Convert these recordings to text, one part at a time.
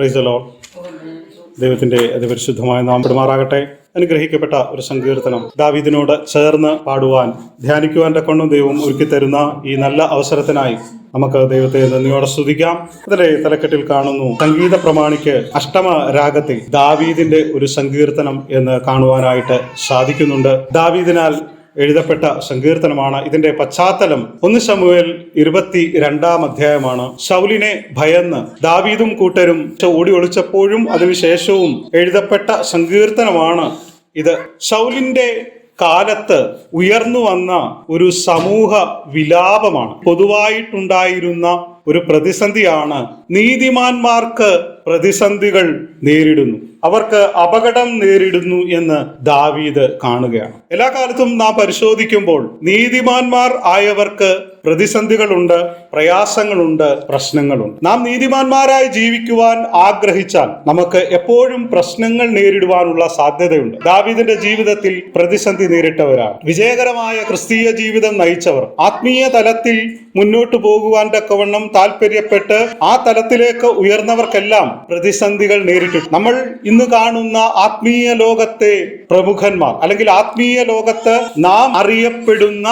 Praise the Lord. ദൈവത്തിന്റെ അതിപരിശുദ്ധമായ നാമം പെടുമാറാകട്ടെ. അനുഗ്രഹിക്കപ്പെട്ട ഒരു സങ്കീർത്തനം ദാവീദിനോട് ചേർന്ന് പാടുവാൻ ധ്യാനിക്കുവാൻ കൊണ്ടും ദൈവം ഒരുക്കി തരുന്ന ഈ നല്ല അവസരത്തിനായി നമുക്ക് ദൈവത്തെ നന്ദിയോടെ സ്തുതിക്കാം. അതിലെ തലക്കെട്ടിൽ കാണുന്നു, സംഗീത പ്രമാണിക്ക് അഷ്ടമ രാഗത്തിൽ ദാവീദിന്റെ ഒരു സങ്കീർത്തനം എന്ന് കാണുവാനായിട്ട് സാധിക്കുന്നുണ്ട്. ദാവീദിനാൽ എഴുതപ്പെട്ട സങ്കീർത്തനമാണ്. ഇതിന്റെ പശ്ചാത്തലം 1 ശമൂവേൽ 22 അധ്യായമാണ്. ശൗലിനെ ഭയന്ന് ദാവീദും കൂട്ടരും ഓടി ഒളിച്ചപ്പോഴും അതിനുശേഷവും എഴുതപ്പെട്ട സങ്കീർത്തനമാണ് ഇത്. ശൗലിന്റെ കാലത്ത് ഉയർന്നു വന്ന ഒരു സമൂഹ വിലാപമാണ്. പൊതുവായിട്ടുണ്ടായിരുന്ന ഒരു പ്രതിസന്ധിയാണ്. നീതിമാന്മാർക്ക് പ്രതിസന്ധികൾ നേരിടുന്നു, അവർക്ക് അപകടം നേരിടുന്നു എന്ന് ദാവീദ് കാണുകയാണ്. എല്ലാ കാലത്തും നാം പരിശോധിക്കുമ്പോൾ നീതിമാന്മാർ ആയവർക്ക് പ്രതിസന്ധികളുണ്ട്, പ്രയാസങ്ങളുണ്ട്, പ്രശ്നങ്ങളുണ്ട്. നാം നീതിമാന്മാരായി ജീവിക്കുവാൻ ആഗ്രഹിച്ചാൽ നമുക്ക് എപ്പോഴും പ്രശ്നങ്ങൾ നേരിടുവാനുള്ള സാധ്യതയുണ്ട്. ദാവീദിന്റെ ജീവിതത്തിൽ പ്രതിസന്ധി നേരിട്ടവരാണ്. വിജയകരമായ ക്രിസ്തീയ ജീവിതം നയിച്ചവർ, ആത്മീയ തലത്തിൽ മുന്നോട്ട് പോകുവാൻ തക്കവണ്ണം താല്പര്യപ്പെട്ട് ആ തലത്തിലേക്ക് ഉയർന്നവർക്കെല്ലാം പ്രതിസന്ധികൾ നേരിട്ടു. നമ്മൾ ഇന്ന് കാണുന്ന ആത്മീയ ലോകത്തെ പ്രമുഖന്മാർ അല്ലെങ്കിൽ ആത്മീയ ലോകത്ത് നാം അറിയപ്പെടുന്ന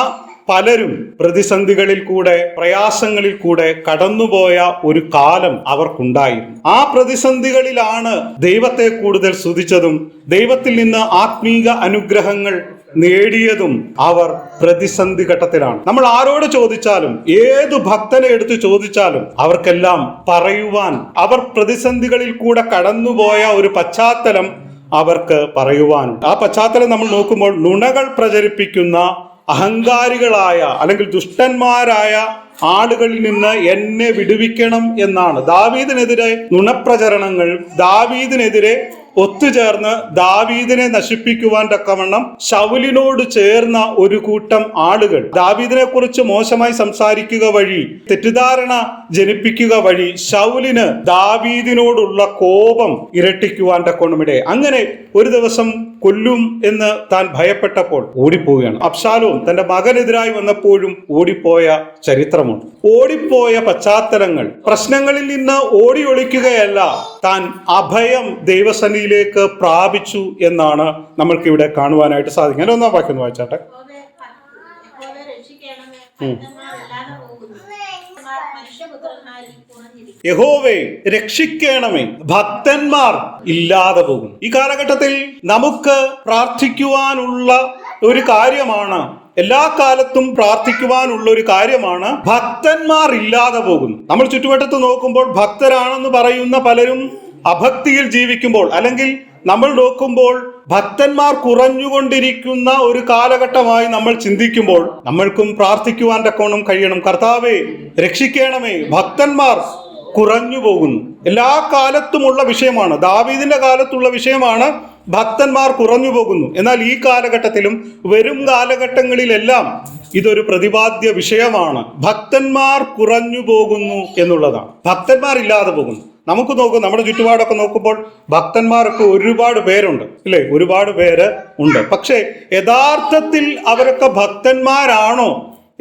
പലരും പ്രതിസന്ധികളിൽ കൂടെ, പ്രയാസങ്ങളിൽ കൂടെ കടന്നുപോയ ഒരു കാലം അവർക്കുണ്ടായിരുന്നു. ആ പ്രതിസന്ധികളിലാണ് ദൈവത്തെ കൂടുതൽ സ്തുതിച്ചതും ദൈവത്തിൽ നിന്ന് ആത്മീക അനുഗ്രഹങ്ങൾ നേടിയതും അവർ പ്രതിസന്ധി ഘട്ടത്തിലാണ്. നമ്മൾ ആരോട് ചോദിച്ചാലും, ഏതു ഭക്തനെ എടുത്ത് ചോദിച്ചാലും അവർക്കെല്ലാം പറയുവാൻ, അവർ പ്രതിസന്ധികളിൽ കൂടെ കടന്നുപോയ ഒരു പശ്ചാത്തലം അവർക്ക് പറയുവാനുണ്ട്. ആ പശ്ചാത്തലം നമ്മൾ നോക്കുമ്പോൾ നുണകൾ പ്രചരിപ്പിക്കുന്ന അഹങ്കാരികളായ അല്ലെങ്കിൽ ദുഷ്ടന്മാരായ ആളുകളിൽ നിന്ന് എന്നെ വിടുവിക്കണം എന്നാണ്. ദാവീദിനെതിരെ നുണപ്രചരണങ്ങൾ, ദാവീദിനെതിരെ ഒത്തുചേർന്ന് ദാവീദിനെ നശിപ്പിക്കുവാൻ തക്കവണ്ണം ശൗലിനോട് ചേർന്ന ഒരു കൂട്ടം ആളുകൾ ദാവീദിനെ കുറിച്ച് മോശമായി സംസാരിക്കുക വഴി, തെറ്റിദ്ധാരണ ജനിപ്പിക്കുക വഴി ശൗലിന് ദാവീദിനോടുള്ള കോപം ഇരട്ടിക്കുവാൻ തക്കവണ്ണമിടെ. അങ്ങനെ ഒരു ദിവസം കൊല്ലും എന്ന് താൻ ഭയപ്പെട്ടപ്പോൾ ഓടിപ്പോവുകയാണ്. അബ്ശാലോം തന്റെ മകനെതിരായി വന്നപ്പോഴും ഓടിപ്പോയ ചരിത്രമുണ്ട്. ഓടിപ്പോയ പശ്ചാത്തലങ്ങൾ, പ്രശ്നങ്ങളിൽ നിന്ന് ഓടി ഒളിക്കുകയല്ല, താൻ അഭയം ദൈവസന്നിധിയിലേക്ക് പ്രാപിച്ചു എന്നാണ് നമ്മൾക്കിവിടെ കാണുവാനായിട്ട് സാധിക്കും. 1 വാക്യം വായിച്ചാട്ടെ. യഹോവേ രക്ഷിക്കണമേ, ഭക്തന്മാർ ഇല്ലാതെ പോകും. ഈ കാലഘട്ടത്തിൽ നമുക്ക് പ്രാർത്ഥിക്കുവാനുള്ള ഒരു കാര്യമാണ്, എല്ലാ കാലത്തും പ്രാർത്ഥിക്കുവാനുള്ള ഒരു കാര്യമാണ്, ഭക്തന്മാർ ഇല്ലാതെ പോകുന്നു. നമ്മൾ ചുറ്റുവട്ടത്ത് നോക്കുമ്പോൾ ഭക്തരാണെന്ന് പറയുന്ന പലരും അഭക്തിയിൽ ജീവിക്കുമ്പോൾ, അല്ലെങ്കിൽ നമ്മൾ നോക്കുമ്പോൾ ഭക്തന്മാർ കുറഞ്ഞുകൊണ്ടിരിക്കുന്ന ഒരു കാലഘട്ടമായി നമ്മൾ ചിന്തിക്കുമ്പോൾ നമ്മൾക്കും പ്രാർത്ഥിക്കുവാൻ തക്കവണ്ണം കഴിയണം. കർത്താവേ രക്ഷിക്കണമേ, ഭക്തന്മാർ കുറഞ്ഞു പോകുന്നു. എല്ലാ കാലത്തുമുള്ള വിഷയമാണ്, ദാവീദിന്റെ കാലത്തുള്ള വിഷയമാണ്, ഭക്തന്മാർ കുറഞ്ഞു പോകുന്നു. എന്നാൽ ഈ കാലഘട്ടത്തിലും വരും കാലഘട്ടങ്ങളിലെല്ലാം ഇതൊരു പ്രതിപാദ്യ വിഷയമാണ്. ഭക്തന്മാർ കുറഞ്ഞു പോകുന്നു എന്നുള്ളതാണ്. ഭക്തന്മാർ ഇല്ലാതെ പോകുന്നു. നമുക്ക് നോക്കും, നമ്മുടെ ചുറ്റുപാടൊക്കെ നോക്കുമ്പോൾ ഭക്തന്മാരൊക്കെ ഒരുപാട് പേരുണ്ട്, ഇല്ലേ? ഒരുപാട് പേര് ഉണ്ട്. പക്ഷേ യഥാർത്ഥത്തിൽ അവരൊക്കെ ഭക്തന്മാരാണോ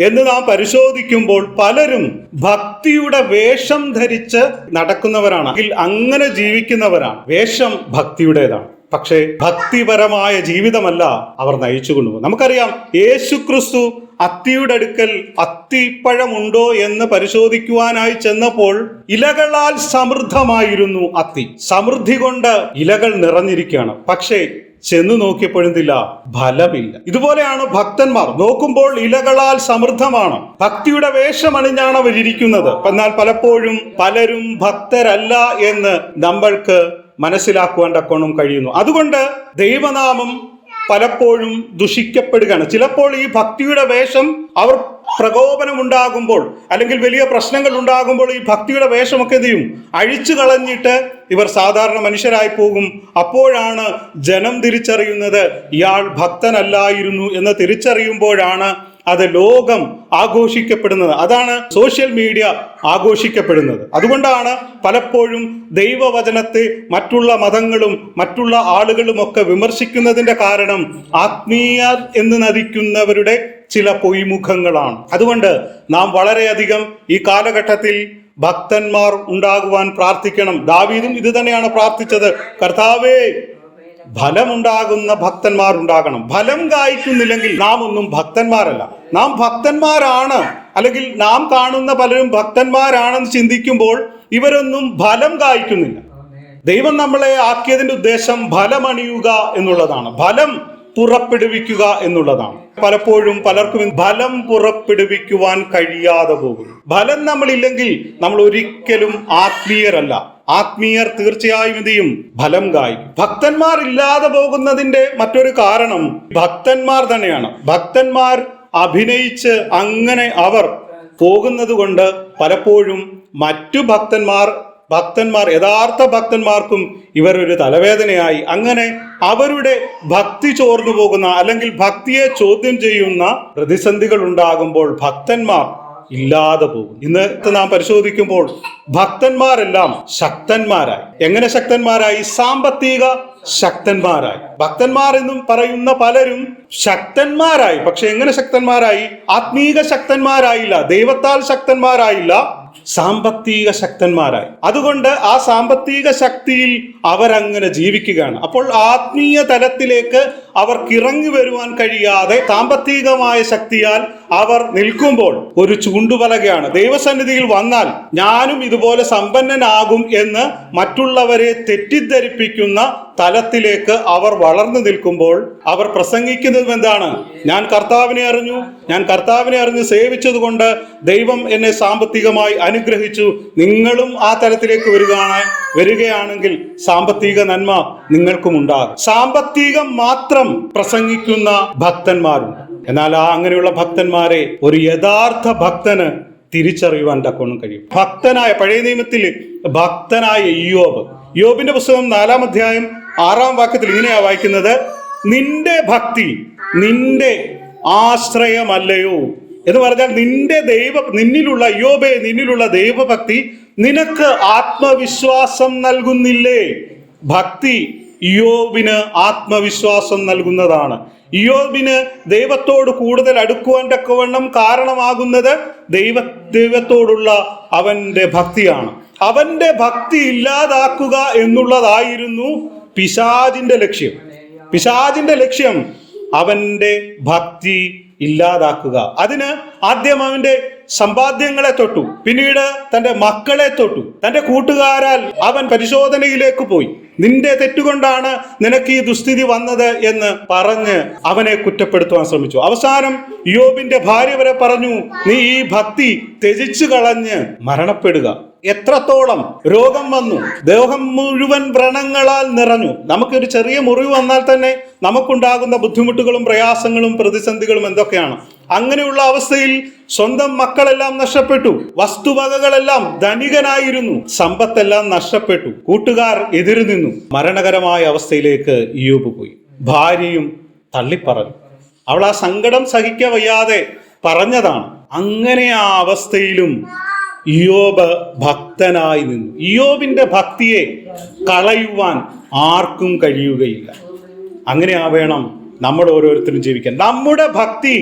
എന്ന് നാം പരിശോധിക്കുമ്പോൾ പലരും ഭക്തിയുടെ വേഷം ധരിച്ച് നടക്കുന്നവരാണ്, അങ്ങനെ ജീവിക്കുന്നവരാണ്. വേഷം ഭക്തിയുടേതാണ്, പക്ഷേ ഭക്തിപരമായ ജീവിതമല്ല അവർ നയിച്ചു കൊണ്ടുപോകും. നമുക്കറിയാം, യേശുക്രിസ്തു അത്തിയുടെ അടുക്കൽ അത്തിപ്പഴമുണ്ടോ എന്ന് പരിശോധിക്കുവാനായി ചെന്നപ്പോൾ ഇലകളാൽ സമൃദ്ധമായിരുന്നു അത്തി. സമൃദ്ധി കൊണ്ട് ഇലകൾ നിറഞ്ഞിരിക്കുകയാണ്, പക്ഷേ ചെന്ന് നോക്കിയപ്പോഴെന്തില്ല, ഫലമില്ല. ഇതുപോലെയാണ് ഭക്തന്മാർ. നോക്കുമ്പോൾ ഇലകളാൽ സമൃദ്ധമാണ്, ഭക്തിയുടെ വേഷമണിഞ്ഞാണ് അവരിയ്ക്കുന്നത്. എന്നാൽ പലപ്പോഴും പലരും ഭക്തരല്ല എന്ന് നമ്മൾക്ക് മനസ്സിലാക്കുവാൻ തക്കോണം കഴിയുന്നു. അതുകൊണ്ട് ദൈവനാമം പലപ്പോഴും ദുഷിക്കപ്പെടുകയാണ്. ചിലപ്പോൾ ഈ ഭക്തിയുടെ വേഷം, അവർ പ്രകോപനമുണ്ടാകുമ്പോൾ അല്ലെങ്കിൽ വലിയ പ്രശ്നങ്ങൾ ഉണ്ടാകുമ്പോൾ ഈ ഭക്തിയുടെ വേഷമൊക്കെ എന്ത് ചെയ്യും, അഴിച്ചു കളഞ്ഞിട്ട് ഇവർ സാധാരണ മനുഷ്യരായി പോകും. അപ്പോഴാണ് ജനം തിരിച്ചറിയുന്നത് ഇയാൾ ഭക്തനല്ലായിരുന്നു എന്ന് തിരിച്ചറിയുമ്പോഴാണ് അത് ലോകം ആഘോഷിക്കപ്പെടുന്നത്. അതാണ് സോഷ്യൽ മീഡിയ ആഘോഷിക്കപ്പെടുന്നത്. അതുകൊണ്ടാണ് പലപ്പോഴും ദൈവവചനത്തെ മറ്റുള്ള മതങ്ങളും മറ്റുള്ള ആളുകളും ഒക്കെ വിമർശിക്കുന്നതിന്റെ കാരണം ആത്മീയർ എന്ന് നടിക്കുന്നവരുടെ ചില പൊയ്മുഖങ്ങളാണ്. അതുകൊണ്ട് നാം വളരെയധികം ഈ കാലഘട്ടത്തിൽ ഭക്തന്മാർ ഉണ്ടാകുവാൻ പ്രാർത്ഥിക്കണം. ദാവീദും ഇത് തന്നെയാണ് പ്രാർത്ഥിച്ചത്. കർത്താവേ, ഫലമുണ്ടാകുന്ന ഭക്തന്മാർ ഉണ്ടാകണം. ഫലം കായ്ക്കുന്നില്ലെങ്കിൽ നാം ഒന്നും ഭക്തന്മാരല്ല. നാം ഭക്തന്മാരാണ്, അല്ലെങ്കിൽ നാം കാണുന്ന പലരും ഭക്തന്മാരാണെന്ന് ചിന്തിക്കുമ്പോൾ ഇവരൊന്നും ഫലം കായ്ക്കുന്നില്ല. ദൈവം നമ്മളെ ആക്കിയതിന്റെ ഉദ്ദേശം ഫലമണിയുക എന്നുള്ളതാണ്, ഫലം പുറപ്പെടുവിക്കുക എന്നുള്ളതാണ്. പലപ്പോഴും പലർക്കും ഫലം പുറപ്പെടുവിക്കുവാൻ കഴിയാതെ പോകും. ഫലം നമ്മളില്ലെങ്കിൽ നമ്മൾ ഒരിക്കലും ആത്മീയരല്ല. ആത്മീയർ തീർച്ചയായും എന്ത് ചെയ്യും? ഫലം കായ്ക്കും. ഭക്തന്മാർ ഇല്ലാതെ പോകുന്നതിന്റെ മറ്റൊരു കാരണം ഭക്തന്മാർ തന്നെയാണ്. ഭക്തന്മാർ അഭിനയിച്ച് അങ്ങനെ അവർ പോകുന്നത് കൊണ്ട് പലപ്പോഴും മറ്റു ഭക്തന്മാർ യഥാർത്ഥ ഭക്തന്മാർക്കും ഇവരൊരു തലവേദനയായി. അങ്ങനെ അവരുടെ ഭക്തി ചോർന്നു പോകുന്ന, അല്ലെങ്കിൽ ഭക്തിയെ ചോദ്യം ചെയ്യുന്ന പ്രതിസന്ധികൾ ഉണ്ടാകുമ്പോൾ ഭക്തന്മാർ ഇല്ലാതെ പോകും. ഇന്നത്തെ നാം പരിശോധിക്കുമ്പോൾ ഭക്തന്മാരെല്ലാം ശക്തന്മാരായി. എങ്ങനെ ശക്തന്മാരായി? സാമ്പത്തിക ശക്തന്മാരായി. ഭക്തന്മാർ എന്നും പറയുന്ന പലരും ശക്തന്മാരായി. പക്ഷെ എങ്ങനെ ശക്തന്മാരായി? ആത്മീക ശക്തന്മാരായില്ല, ദൈവത്താൽ ശക്തന്മാരായില്ല, സാമ്പത്തിക ശക്തന്മാരായി. അതുകൊണ്ട് ആ സാമ്പത്തിക ശക്തിയിൽ അവരങ്ങനെ ജീവിക്കുകയാണ്. അപ്പോൾ ആത്മീയ തലത്തിലേക്ക് അവർക്ക് ഇറങ്ങി വരുവാൻ കഴിയാതെ സാമ്പത്തികമായ ശക്തിയാൽ അവർ നിൽക്കുമ്പോൾ ഒരു ചൂണ്ടുപലകയാണ്. ദൈവസന്നിധിയിൽ വന്നാൽ ഞാനും ഇതുപോലെ സമ്പന്നനാകും എന്ന് മറ്റുള്ളവരെ തെറ്റിദ്ധരിപ്പിക്കുന്ന തലത്തിലേക്ക് അവർ വളർന്നു നിൽക്കുമ്പോൾ അവർ പ്രസംഗിക്കുന്നത് എന്താണ്? ഞാൻ കർത്താവിനെ അറിഞ്ഞു സേവിച്ചത് കൊണ്ട് ദൈവം എന്നെ സാമ്പത്തികമായി അനുഗ്രഹിച്ചു. നിങ്ങളും ആ തലത്തിലേക്ക് വരികയാണെങ്കിൽ സാമ്പത്തിക നന്മ നിങ്ങൾക്കും ഉണ്ടാകും. സാമ്പത്തികം മാത്രം പ്രസംഗിക്കുന്ന ഭക്തന്മാരുണ്ട്. എന്നാൽ അങ്ങനെയുള്ള ഭക്തന്മാരെ ഒരു യഥാർത്ഥ ഭക്തന് തിരിച്ചറിയുവാൻ തക്കോണം കഴിയും. പഴയ നിയമത്തിൽ ഭക്തനായ യോബിന്റെ പുസ്തകം 4-ാം അധ്യായം 6-ാം വാക്യത്തിൽ ഇങ്ങനെയാ വായിക്കുന്നത്: നിന്റെ ഭക്തി നിന്റെ ആശ്രയമല്ലയോ എന്ന് പറഞ്ഞാൽ നിന്നിലുള്ള ദൈവഭക്തി നിനക്ക് ആത്മവിശ്വാസം നൽകുന്നില്ലേ? ഭക്തി ഇയ്യോബിന് ആത്മവിശ്വാസം നൽകുന്നതാണ്. ഇയ്യോബിന് ദൈവത്തോട് കൂടുതൽ അടുക്കുവാൻ തക്കവണ്ണം കാരണമാകുന്നത് ദൈവത്തോടുള്ള അവന്റെ ഭക്തിയാണ്. അവന്റെ ഭക്തി ഇല്ലാതാക്കുക എന്നുള്ളതായിരുന്നു പിശാചിന്റെ ലക്ഷ്യം അവന്റെ ഭക്തി ഇല്ലാതാക്കുക. അതിന് ആദ്യം അവന്റെ സമ്പാദ്യങ്ങളെ തൊട്ടു, പിന്നീട് തന്റെ മക്കളെ തൊട്ടു, തന്റെ കൂട്ടുകാരാൽ അവൻ പരിശോധനയിലേക്ക് പോയി. നിന്റെ തെറ്റുകൊണ്ടാണ് നിനക്ക് ഈ ദുസ്ഥിതി വന്നത് എന്ന് പറഞ്ഞ് അവനെ കുറ്റപ്പെടുത്തുവാൻ ശ്രമിച്ചു. അവസാനം യോബിന്റെ ഭാര്യ വരെ പറഞ്ഞു, നീ ഈ ഭക്തി ത്യജിച്ചു കളഞ്ഞ് മരണപ്പെടുക. എത്രത്തോളം രോഗം വന്നു, ദേഹം മുഴുവൻ വ്രണങ്ങളാൽ നിറഞ്ഞു. നമുക്കൊരു ചെറിയ മുറിവ് വന്നാൽ തന്നെ നമുക്കുണ്ടാകുന്ന ബുദ്ധിമുട്ടുകളും പ്രയാസങ്ങളും പ്രതിസന്ധികളും എന്തൊക്കെയാണ്. അങ്ങനെയുള്ള അവസ്ഥയിൽ സ്വന്തം മക്കളെല്ലാം നഷ്ടപ്പെട്ടു, വസ്തുവകകളെല്ലാം ധനികനായിരുന്നു, സമ്പത്തെല്ലാം നഷ്ടപ്പെട്ടു, കൂട്ടുകാർ എതിരു നിന്നു. മരണകരമായ അവസ്ഥയിലേക്ക് ഇയ്യോബ് പോയി. ഭാര്യയും തള്ളിപ്പറഞ്ഞു. അവൾ ആ സങ്കടം സഹിക്കാൻ വയ്യാതെ പറഞ്ഞതാണ്. അങ്ങനെ ആ അവസ്ഥയിലും ഇയ്യോബ് ഭക്തനായി നിന്നു. ഇയ്യോബിന്റെ ഭക്തിയെ കളയുവാൻ ആർക്കും കഴിയുകയില്ല. അങ്ങനെ വേണം നമ്മൾ ഓരോരുത്തരും ജീവിക്കാൻ. നമ്മുടെ ഭക്തി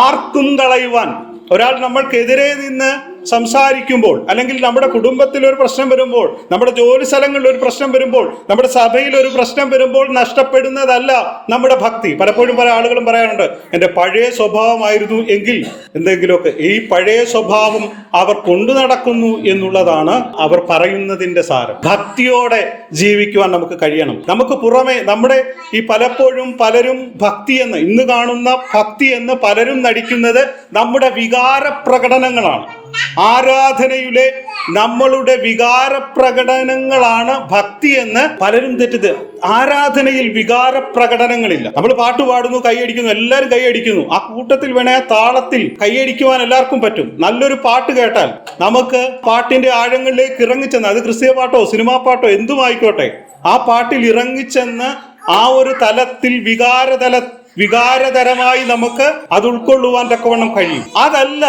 ആർക്കും കളയുവാൻ, ഒരാൾ നമ്മൾക്കെതിരെ നിന്ന് സംസാരിക്കുമ്പോൾ, അല്ലെങ്കിൽ നമ്മുടെ കുടുംബത്തിൽ ഒരു പ്രശ്നം വരുമ്പോൾ, നമ്മുടെ ജോലി സ്ഥലങ്ങളിൽ ഒരു പ്രശ്നം വരുമ്പോൾ, നമ്മുടെ സഭയിൽ ഒരു പ്രശ്നം വരുമ്പോൾ നഷ്ടപ്പെടുന്നതല്ല നമ്മുടെ ഭക്തി. പലപ്പോഴും പല ആളുകളും പറയാറുണ്ട്, എൻ്റെ പഴയ സ്വഭാവമായിരുന്നു എങ്കിൽ എന്തെങ്കിലുമൊക്കെ. ഈ പഴയ സ്വഭാവം അവർ കൊണ്ടു നടക്കുന്നു എന്നുള്ളതാണ് അവർ പറയുന്നതിന്റെ സാരം. ഭക്തിയോടെ ജീവിക്കുവാൻ നമുക്ക് കഴിയണം. നമുക്ക് പുറമെ നമ്മുടെ ഈ പലരും ഭക്തി എന്ന്, ഇന്ന് കാണുന്ന ഭക്തി എന്ന് പലരും നടിക്കുന്നത് നമ്മുടെ വികാര പ്രകടനങ്ങളാണ്. ആരാധനയിലെ നമ്മളുടെ വികാര പ്രകടനങ്ങളാണ് ഭക്തി എന്ന് പലരും തെറ്റിത്. ആരാധനയിൽ വികാര പ്രകടനങ്ങളില്ല. നമ്മൾ പാട്ട് പാടുന്നു, കൈയടിക്കുന്നു, എല്ലാവരും കൈയടിക്കുന്നു. ആ കൂട്ടത്തിൽ വേണേ താളത്തിൽ കൈയടിക്കുവാൻ എല്ലാവർക്കും പറ്റും. നല്ലൊരു പാട്ട് കേട്ടാൽ നമുക്ക് പാട്ടിന്റെ ആഴങ്ങളിലേക്ക് ഇറങ്ങിച്ചെന്ന്, അത് ക്രിസ്തീയ പാട്ടോ സിനിമാ പാട്ടോ എന്തുമായിക്കോട്ടെ, ആ പാട്ടിൽ ഇറങ്ങിച്ചെന്ന് ആ ഒരു തലത്തിൽ, വികാരതലത്തിൽ വികാരതരമായി നമുക്ക് അത് ഉൾക്കൊള്ളുവാൻ തക്കവണ്ണം കഴിയും. അതല്ല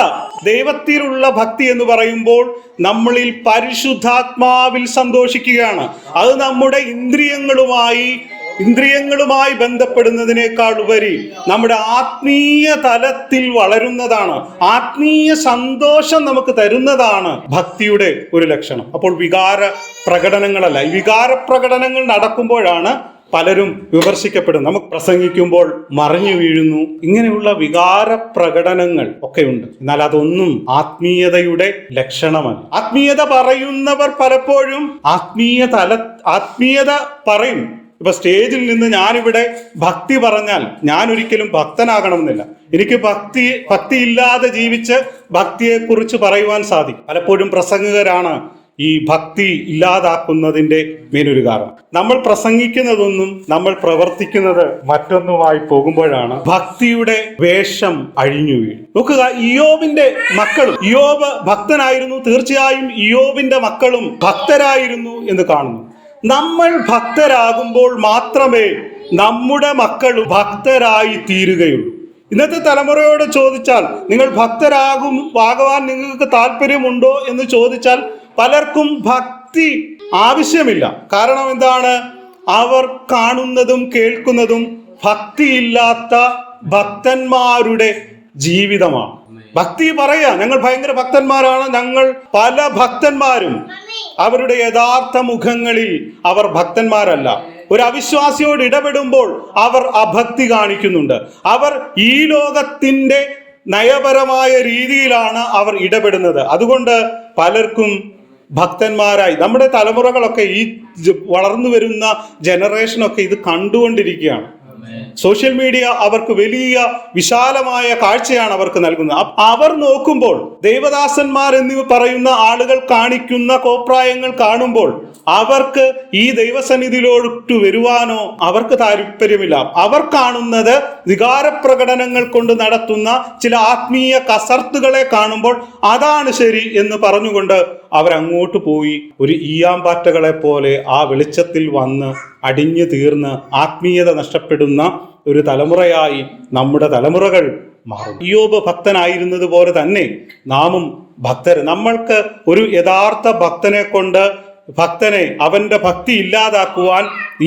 ദൈവത്തിലുള്ള ഭക്തി എന്ന് പറയുമ്പോൾ നമ്മളിൽ പരിശുദ്ധാത്മാവിൽ സന്തോഷിക്കുകയാണ്. അത് നമ്മുടെ ഇന്ദ്രിയങ്ങളുമായി ബന്ധപ്പെടുന്നതിനേക്കാൾ ഉപരി നമ്മുടെ ആത്മീയ തലത്തിൽ വളരുന്നതാണ്. ആത്മീയ സന്തോഷം നമുക്ക് തരുന്നതാണ് ഭക്തിയുടെ ഒരു ലക്ഷണം. അപ്പോൾ വികാര പ്രകടനങ്ങളല്ല. ഈ വികാര പ്രകടനങ്ങൾ നടക്കുമ്പോഴാണ് പലരും വിമർശിക്കപ്പെടുന്നു. നമുക്ക് പ്രസംഗിക്കുമ്പോൾ മറിഞ്ഞു വീഴുന്നു, ഇങ്ങനെയുള്ള വികാര പ്രകടനങ്ങൾ ഒക്കെയുണ്ട്. എന്നാൽ അതൊന്നും ആത്മീയതയുടെ ലക്ഷണമല്ല. ആത്മീയത പറയുന്നവർ പലപ്പോഴും ആത്മീയത പറയും. ഇപ്പൊ സ്റ്റേജിൽ നിന്ന് ഞാനിവിടെ ഭക്തി പറഞ്ഞാൽ ഞാൻ ഒരിക്കലും ഭക്തനാകണമെന്നില്ല. എനിക്ക് ഭക്തിയില്ലാതെ ജീവിച്ച് ഭക്തിയെക്കുറിച്ച് പറയുവാൻ സാധിക്കും. പലപ്പോഴും പ്രസംഗകരാണ് ഈ ഭക്തി ഇല്ലാതാക്കുന്നതിന്റെ മെയിനൊരു കാരണം. നമ്മൾ പ്രസംഗിക്കുന്നതൊന്നും നമ്മൾ പ്രവർത്തിക്കുന്നത് മറ്റൊന്നുമായി പോകുമ്പോഴാണ് ഭക്തിയുടെ വേഷം അഴിഞ്ഞു വീഴും. നോക്കുക, ഇയ്യോബിന്റെ മക്കളും, ഇയ്യോബ് ഭക്തനായിരുന്നു, തീർച്ചയായും ഇയ്യോബിന്റെ മക്കളും ഭക്തരായിരുന്നു എന്ന് കാണുന്നു. നമ്മൾ ഭക്തരാകുമ്പോൾ മാത്രമേ നമ്മുടെ മക്കൾ ഭക്തരായി തീരുകയുള്ളൂ. ഇന്നത്തെ തലമുറയോട് ചോദിച്ചാൽ നിങ്ങൾ ഭക്തരാകുവാൻ നിങ്ങൾക്ക് താല്പര്യമുണ്ടോ എന്ന് ചോദിച്ചാൽ പലർക്കും ഭക്തി ആവശ്യമില്ല. കാരണം എന്താണ്? അവർ കാണുന്നതും കേൾക്കുന്നതും ഭക്തിയില്ലാത്ത ഭക്തന്മാരുടെ ജീവിതമാണ്. ഭക്തി പറയാ ഞങ്ങൾ ഭയങ്കര ഭക്തന്മാരാണ്, ഞങ്ങൾ പല ഭക്തന്മാരും അവരുടെ യഥാർത്ഥ മുഖങ്ങളിൽ അവർ ഭക്തന്മാരല്ല. ഒരു അവിശ്വാസിയോട് ഇടപെടുമ്പോൾ അവർ അഭക്തി കാണിക്കുന്നുണ്ട്. അവർ ഈ ലോകത്തിന്റെ നയപരമായ രീതിയിലാണ് അവർ ഇടപെടുന്നത്. അതുകൊണ്ട് പലർക്കും ഭക്തന്മാരായി നമ്മുടെ തലമുറകളൊക്കെ, ഈ വളർന്നു വരുന്ന ജനറേഷനൊക്കെ ഇത് കണ്ടുകൊണ്ടിരിക്കുകയാണ്. സോഷ്യൽ മീഡിയ അവർക്ക് വലിയ വിശാലമായ കാഴ്ചയാണ് അവർക്ക് നൽകുന്നത്. അവർ നോക്കുമ്പോൾ ദേവദാസന്മാർ എന്നിവ പറയുന്ന ആളുകൾ കാണിക്കുന്ന കോപ്രായങ്ങൾ കാണുമ്പോൾ അവർക്ക് ഈ ദൈവസന്നിധിയിലോട്ട് വരുവാനോ അവർക്ക് താല്പര്യമില്ല. അവർ കാണുന്നത് വികാരപ്രകടനങ്ങൾ കൊണ്ട് നടത്തുന്ന ചില ആത്മീയ കസർത്തുകളെ കാണുമ്പോൾ അതാണ് ശരി എന്ന് പറഞ്ഞുകൊണ്ട് അവരങ്ങോട്ട് പോയി ഒരു ഈയാമ്പാറ്റകളെ പോലെ ആ വെളിച്ചത്തിൽ വന്ന് അടിഞ്ഞു തീർന്ന് ആത്മീയത നഷ്ടപ്പെടുന്ന ഒരു തലമുറയായി നമ്മുടെ തലമുറകൾ മാറും. ഇയ്യോബ് ഭക്തനായിരുന്നത് പോലെ തന്നെ നാമും ഭക്തർ. നമ്മൾക്ക് ഒരു യഥാർത്ഥ ഭക്തനെ അവന്റെ ഭക്തി ഇല്ലാതാക്കുവാൻ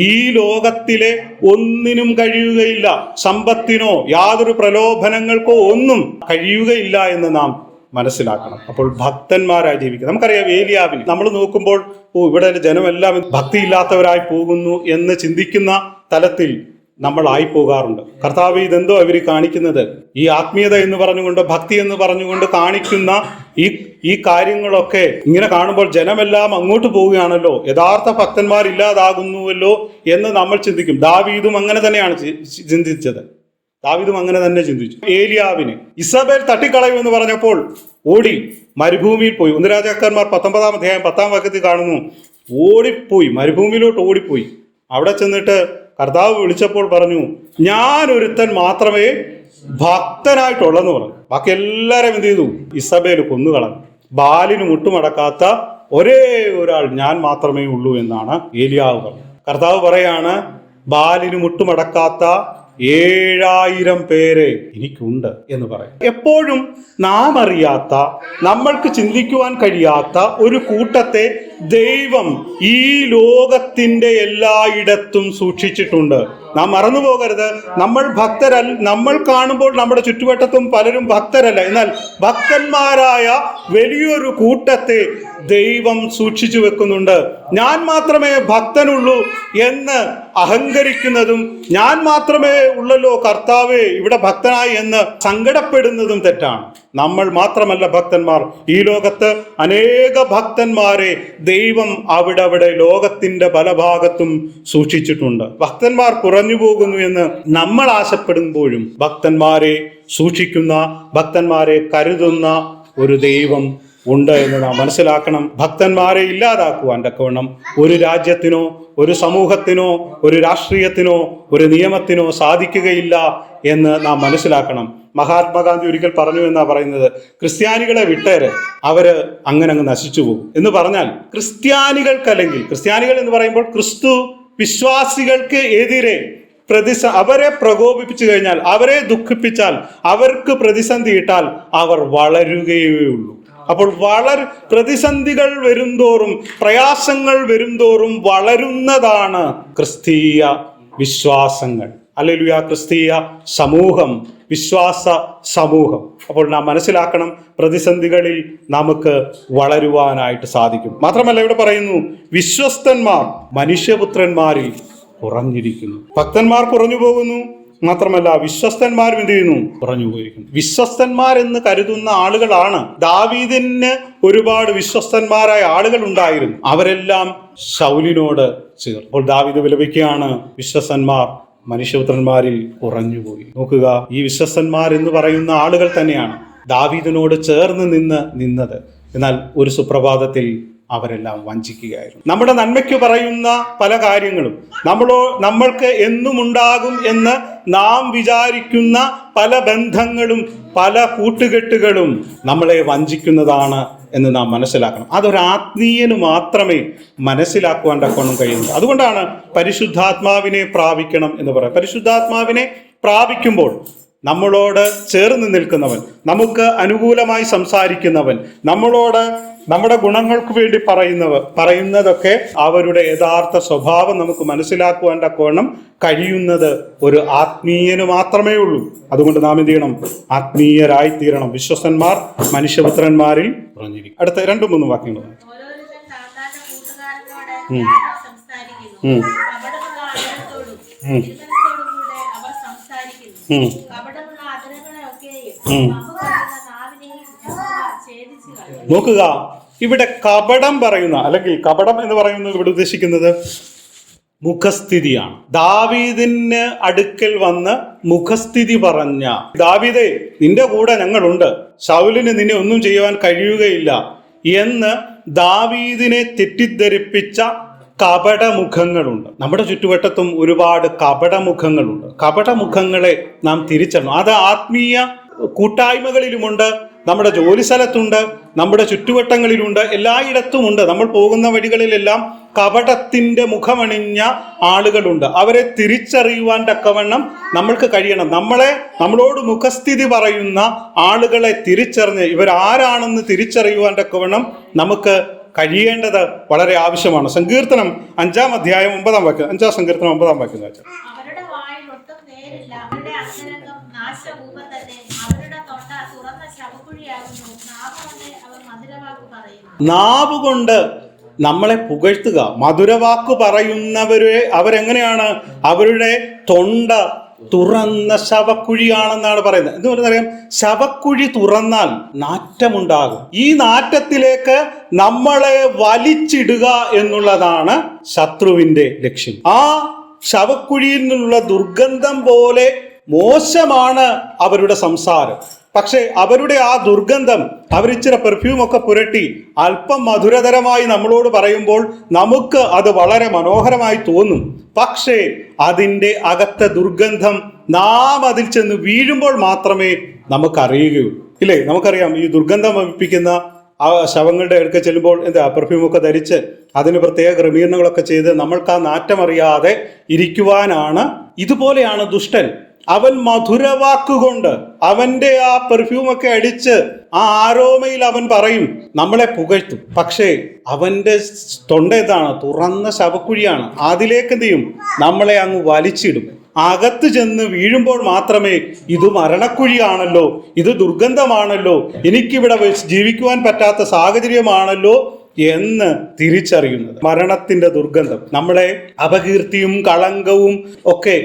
ഈ ലോകത്തിലെ ഒന്നിനും കഴിയുകയില്ല. സമ്പത്തിനോ യാതൊരു പ്രലോഭനങ്ങൾക്കോ ഒന്നും കഴിയുകയില്ല എന്ന് നാം മനസ്സിലാക്കണം. അപ്പോൾ ഭക്തന്മാരായി ജീവിക്കുക. നമുക്കറിയാം, ഏലിയാവിന് നമ്മൾ നോക്കുമ്പോൾ ഇവിടെ ജനമെല്ലാം ഭക്തിയില്ലാത്തവരായി പോകുന്നു എന്ന് ചിന്തിക്കുന്ന തലത്തിൽ നമ്മൾ ആയിപ്പോകാറുണ്ട്. കർത്താവ് ഇതെന്തോ ഇവർ കാണിക്കുന്നത്, ഈ ആത്മീയത എന്ന് പറഞ്ഞുകൊണ്ട് ഭക്തി എന്ന് പറഞ്ഞുകൊണ്ട് കാണിക്കുന്ന ഈ കാര്യങ്ങളൊക്കെ ഇങ്ങനെ കാണുമ്പോൾ ജനമെല്ലാം അങ്ങോട്ട് പോവുകയാണല്ലോ, യഥാർത്ഥ ഭക്തന്മാരില്ലാതാകുന്നുവല്ലോ എന്ന് നമ്മൾ ചിന്തിക്കും. ദാവീദും അങ്ങനെ തന്നെയാണ് ചിന്തിച്ചത്. അങ്ങനെ തന്നെ ചിന്തിച്ചു. ഏലിയാവിന് ഇസബേൽ തട്ടിക്കളയുമെന്ന് പറഞ്ഞപ്പോൾ ഓടി മരുഭൂമിയിൽ പോയി. 1 രാജാക്കന്മാർ 19-ാം അധ്യായം 10-ാം വാക്യത്തിൽ കാണുന്നു. ഓടിപ്പോയി, മരുഭൂമിയിലോട്ട് ഓടിപ്പോയി. അവിടെ ചെന്നിട്ട് കർത്താവ് വിളിച്ചപ്പോൾ പറഞ്ഞു, ഞാൻ ഒരുത്തൻ മാത്രമേ ഭക്തനായിട്ടുള്ളെന്ന് പറഞ്ഞു. ബാക്കി എല്ലാവരും എന്ത് ചെയ്തു? ഇസബേൽ കൊന്നുകളഞ്ഞു. ബാലിന് മുട്ടുമടക്കാത്ത ഒരേ ഒരാൾ ഞാൻ മാത്രമേ ഉള്ളൂ എന്നാണ് ഏലിയാവ് പറഞ്ഞത്. കർത്താവ് പറയാണ്, ബാലിന് മുട്ടുമടക്കാത്ത 7000 പേരെ എനിക്കുണ്ട് എന്ന് പറയും. എപ്പോഴും നാം അറിയാത്ത, നമ്മൾക്ക് ചിന്തിക്കുവാൻ കഴിയാത്ത ഒരു കൂട്ടത്തെ ദൈവം ഈ ലോകത്തിന്റെ എല്ലായിടത്തും സൂക്ഷിച്ചിട്ടുണ്ട്. നാം മറന്നു പോകരുത്. നമ്മൾ കാണുമ്പോൾ നമ്മുടെ ചുറ്റുവട്ടത്തും പലരും ഭക്തരല്ല. എന്നാൽ ഭക്തന്മാരായ വലിയൊരു കൂട്ടത്തെ ദൈവം സൂക്ഷിച്ചു വെക്കുന്നുണ്ട്. ഞാൻ മാത്രമേ ഭക്തനുള്ളൂ എന്ന് അഹങ്കരിക്കുന്നതും, ഞാൻ മാത്രമേ ഉള്ളല്ലോ കർത്താവേ ഇവിടെ ഭക്തനായി എന്ന് സങ്കടപ്പെടുന്നതും തെറ്റാണ്. നമ്മൾ മാത്രമല്ല ഭക്തന്മാർ. ഈ ലോകത്ത് അനേക ഭക്തന്മാരെ ദൈവം അവിടെ ലോകത്തിന്റെ പല ഭാഗത്തും സൂക്ഷിച്ചിട്ടുണ്ട്. ഭക്തന്മാർ കുറഞ്ഞു പോകുന്നു എന്ന് നമ്മൾ ആശപ്പെടുമ്പോഴും ഭക്തന്മാരെ സൂക്ഷിക്കുന്ന, ഭക്തന്മാരെ കരുതുന്ന ഒരു ദൈവം ഉണ്ട് എന്ന് നാം മനസ്സിലാക്കണം. ഭക്തന്മാരെ ഇല്ലാതാക്കുവാൻ തക്കവണ്ണം ഒരു രാജ്യത്തിനോ ഒരു സമൂഹത്തിനോ ഒരു രാഷ്ട്രീയത്തിനോ ഒരു നിയമത്തിനോ സാധിക്കുകയില്ല എന്ന് നാം മനസ്സിലാക്കണം. മഹാത്മാഗാന്ധി ഒരിക്കൽ പറഞ്ഞു എന്നാ പറയുന്നത്, ക്രിസ്ത്യാനികളെ വിട്ടേര്, അവര് അങ്ങനെ അങ്ങ് നശിച്ചു പോകും എന്ന് പറഞ്ഞാൽ, ക്രിസ്ത്യാനികൾ എന്ന് പറയുമ്പോൾ ക്രിസ്തു വിശ്വാസികൾക്ക് എതിരെ അവരെ പ്രകോപിപ്പിച്ചു കഴിഞ്ഞാൽ, അവരെ ദുഃഖിപ്പിച്ചാൽ, അവർക്ക് പ്രതിസന്ധി ഇട്ടാൽ അവർ വളരുകയുള്ളൂ. അപ്പോൾ പ്രതിസന്ധികൾ വരുംതോറും, പ്രയാസങ്ങൾ വരുംതോറും വളരുന്നതാണ് ക്രിസ്തീയ വിശ്വാസങ്ങൾ. ഹല്ലേലൂയ. ക്രിസ്തീയ സമൂഹം, വിശ്വാസ സമൂഹം. അപ്പോൾ നാം മനസ്സിലാക്കണം, പ്രതിസന്ധികളിൽ നമുക്ക് വളരുവാനായിട്ട് സാധിക്കും. മാത്രമല്ല ഇവിടെ പറയുന്നു, വിശ്വസ്തന്മാർ മനുഷ്യപുത്രന്മാരിൽ കുറഞ്ഞിരിക്കുന്നു. ഭക്തന്മാർ കുറഞ്ഞു പോകുന്നു, മാത്രമല്ല വിശ്വസ്തന്മാരും എന്ത് ചെയ്യുന്നു? കുറഞ്ഞു പോയിരിക്കുന്നു. വിശ്വസ്തന്മാരെന്ന് കരുതുന്ന ആളുകളാണ്. ദാവീദിന് ഒരുപാട് വിശ്വസ്തന്മാരായ ആളുകൾ ഉണ്ടായിരുന്നു. അവരെല്ലാം ശൗലിനോട് ചേർന്നു. അപ്പോൾ ദാവീദ് വിലപിക്കുകയാണ്, വിശ്വസ്തന്മാർ മനുഷ്യപുത്രന്മാരിൽ കുറഞ്ഞുപോയി. നോക്കുക, ഈ വിശ്വസ്തന്മാർ എന്ന് പറയുന്ന ആളുകൾ തന്നെയാണ് ദാവീദിനോട് ചേർന്ന് നിന്നത്. എന്നാൽ ഒരു സുപ്രഭാതത്തിൽ അവരെല്ലാം വഞ്ചിക്കുകയായിരുന്നു. നമ്മുടെ നന്മയ്ക്ക് പറയുന്ന പല കാര്യങ്ങളും, നമ്മൾക്ക് എന്നും ഉണ്ടാകും എന്ന് നാം വിചാരിക്കുന്ന പല ബന്ധങ്ങളും പല കൂട്ടുകെട്ടുകളും നമ്മളെ വഞ്ചിക്കുന്നതാണ് എന്ന് നാം മനസ്സിലാക്കണം. അതൊരു ആത്മീയന് മാത്രമേ മനസ്സിലാക്കുവാൻ തക്കവണ്ണം കഴിയുന്നത്. അതുകൊണ്ടാണ് പരിശുദ്ധാത്മാവിനെ പ്രാപിക്കണം എന്ന് പറയുന്നത്. പരിശുദ്ധാത്മാവിനെ പ്രാപിക്കുമ്പോൾ നമ്മളോട് ചേർന്ന് നിൽക്കുന്നവൻ, നമുക്ക് അനുകൂലമായി സംസാരിക്കുന്നവൻ, നമ്മളോട് നമ്മുടെ ഗുണങ്ങൾക്ക് വേണ്ടി പറയുന്നതൊക്കെ അവരുടെ യഥാർത്ഥ സ്വഭാവം നമുക്ക് മനസ്സിലാക്കുവാൻ തക്കവണ്ണം കഴിയുന്നത് ഒരു ആത്മീയന് മാത്രമേ ഉള്ളൂ. അതുകൊണ്ട് നാം എന്ത് ചെയ്യണം? ആത്മീയരായി തീരണം. വിശ്വസ്തന്മാർ മനുഷ്യപുത്രന്മാരിൽ കുറഞ്ഞിരിക്കും. അടുത്ത 2-3 വാക്യങ്ങൾ. നോക്കുക, ഇവിടെ കപടം പറയുന്ന, അല്ലെങ്കിൽ കപടം എന്ന് പറയുന്നത് ഇവിടെ ഉദ്ദേശിക്കുന്നത് മുഖസ്ഥിതിയാണ്. ദാവീദിന് അടുക്കൽ വന്ന് മുഖസ്ഥിതി പറഞ്ഞ, ദാവീദേ നിന്റെ കൂടെ ഞങ്ങളുണ്ട്, ശൗലിന് നിന്നെ ഒന്നും ചെയ്യുവാൻ കഴിയുകയില്ല എന്ന് ദാവീദിനെ തെറ്റിദ്ധരിപ്പിച്ച കപടമുഖങ്ങളുണ്ട്. നമ്മുടെ ചുറ്റുവട്ടത്തും ഒരുപാട് കപടമുഖങ്ങളുണ്ട്. കപടമുഖങ്ങളെ നാം തിരിച്ചറിയണം. അത് ആത്മീയ കൂട്ടായ്മകളിലുമുണ്ട്, നമ്മുടെ ജോലി സ്ഥലത്തുണ്ട്, നമ്മുടെ ചുറ്റുവട്ടങ്ങളിലുണ്ട്, എല്ലായിടത്തുമുണ്ട്. നമ്മൾ പോകുന്ന വഴികളിലെല്ലാം കപടത്തിന്റെ മുഖമണിഞ്ഞ ആളുകളുണ്ട്. അവരെ തിരിച്ചറിയുവാൻ തക്കവണ്ണം നമ്മൾക്ക് കഴിയണം. നമ്മളോട് മുഖസ്ഥിതി പറയുന്ന ആളുകളെ തിരിച്ചറിഞ്ഞ് ഇവരാരാണെന്ന് തിരിച്ചറിയുവാൻ തക്കവണ്ണം നമുക്ക് കഴിയേണ്ടത് വളരെ ആവശ്യമാണ്. സങ്കീർത്തനം 5-ാം അധ്യായം 9-ാം വാക്യം, 5-ാം സങ്കീർത്തനം 9-ാം വാക്യം വായിച്ചാൽ, നാവുകൊണ്ട് നമ്മളെ പുകഴ്ത്തുക. മധുരവാക്ക് പറയുന്നവരെ അവരെങ്ങനെയാണ്? അവരുടെ തൊണ്ട തുറന്ന ശവക്കുഴിയാണെന്നാണ് പറയുന്നത്. എന്ന് പറഞ്ഞാൽ ശവക്കുഴി തുറന്നാൽ നാറ്റമുണ്ടാകും. ഈ നാറ്റത്തിലേക്ക് നമ്മളെ വലിച്ചിടുക എന്നുള്ളതാണ് ശത്രുവിന്റെ ലക്ഷ്യം. ആ ശവക്കുഴിയിൽ നിന്നുള്ള ദുർഗന്ധം പോലെ മോശമാണ് അവരുടെ സംസാരം. പക്ഷെ അവരുടെ ആ ദുർഗന്ധം, അവരിച്ചിരി പെർഫ്യൂമൊക്കെ പുരട്ടി അല്പം മധുരതരമായി നമ്മളോട് പറയുമ്പോൾ നമുക്ക് അത് വളരെ മനോഹരമായി തോന്നും. പക്ഷേ അതിൻ്റെ അകത്തെ ദുർഗന്ധം നാം അതിൽ ചെന്ന് വീഴുമ്പോൾ മാത്രമേ നമുക്കറിയുകയുള്ളൂ. ഇല്ലേ? നമുക്കറിയാം, ഈ ദുർഗന്ധം വമിപ്പിക്കുന്ന ആ ശവങ്ങളുടെ അടുക്ക ചെല്ലുമ്പോൾ പെർഫ്യൂമൊക്കെ ധരിച്ച് അതിന് പ്രത്യേക ക്രമീകരണങ്ങളൊക്കെ ചെയ്ത് നമ്മൾക്ക് ആ നാറ്റമറിയാതെ ഇരിക്കുവാനാണ്. ഇതുപോലെയാണ് ദുഷ്ടൻ. അവൻ മധുരവാക്കുകൊണ്ട് അവന്റെ ആ പെർഫ്യൂമൊക്കെ അടിച്ച് ആ ആരോമയിൽ അവൻ പറയും, നമ്മളെ പുകഴ്ത്തും. പക്ഷേ അവന്റെ തൊണ്ട എന്താണ്? തുറന്ന ശവക്കുഴിയാണ്. അതിലേക്ക് എന്ത് ചെയ്യും? നമ്മളെ അങ്ങ് വലിച്ചിടും. അകത്ത് ചെന്ന് വീഴുമ്പോൾ മാത്രമേ ഇത് മരണക്കുഴിയാണല്ലോ, ഇത് ദുർഗന്ധമാണല്ലോ, എനിക്കിവിടെ ജീവിക്കുവാൻ പറ്റാത്ത സാഹചര്യമാണല്ലോ എന്ന് തിരിച്ചറിയുന്നത്. മരണത്തിന്റെ ദുർഗന്ധം, നമ്മളെ അപകീർത്തിയും കളങ്കവും ഒക്കെ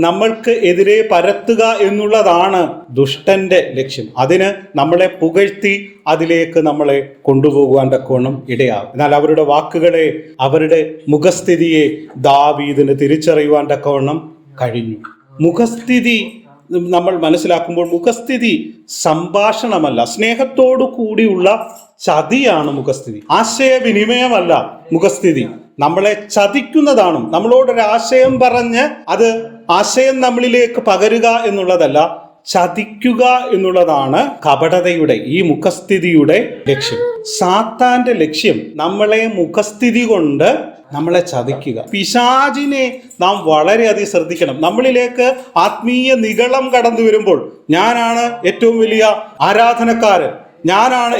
നമ്മൾക്ക് എതിരെ പരത്തുക എന്നുള്ളതാണ് ദുഷ്ടന്റെ ലക്ഷ്യം. അതിന് നമ്മളെ പുകഴ്ത്തി അതിലേക്ക് നമ്മളെ കൊണ്ടുപോകുവാൻ തക്കവണ്ണം ഇടയാകും. എന്നാൽ അവരുടെ വാക്കുകളെ, അവരുടെ മുഖസ്ഥിതിയെ ദാവീദിന് തിരിച്ചറിയുവാൻ തക്കവണ്ണം കഴിഞ്ഞു. മുഖസ്ഥിതി നമ്മൾ മനസ്സിലാക്കുമ്പോൾ മുഖസ്ഥിതി സംഭാഷണമല്ല, സ്നേഹത്തോടു കൂടിയുള്ള ചതിയാണ് മുഖസ്ഥിതി. ആശയവിനിമയമല്ല മുഖസ്ഥിതി. നമ്മളെ ചതിക്കുന്നതാണ്. നമ്മളോടൊരാശയം പറഞ്ഞ് അത് ആശയം നമ്മളിലേക്ക് പകരുക എന്നുള്ളതല്ല, ചതിക്കുക എന്നുള്ളതാണ് കപടതയുടെ, ഈ മുഖസ്ഥിതിയുടെ ലക്ഷ്യം. സാത്താന്റെ ലക്ഷ്യം നമ്മളെ മുഖസ്ഥിതി കൊണ്ട് നമ്മളെ ചതിക്കുക. പിശാചിനെ നാം വളരെയധികം ശ്രദ്ധിക്കണം. നമ്മളിലേക്ക് ആത്മീയ നിഗളം കടന്നു വരുമ്പോൾ ഞാനാണ് ഏറ്റവും വലിയ ആരാധനക്കാരൻ,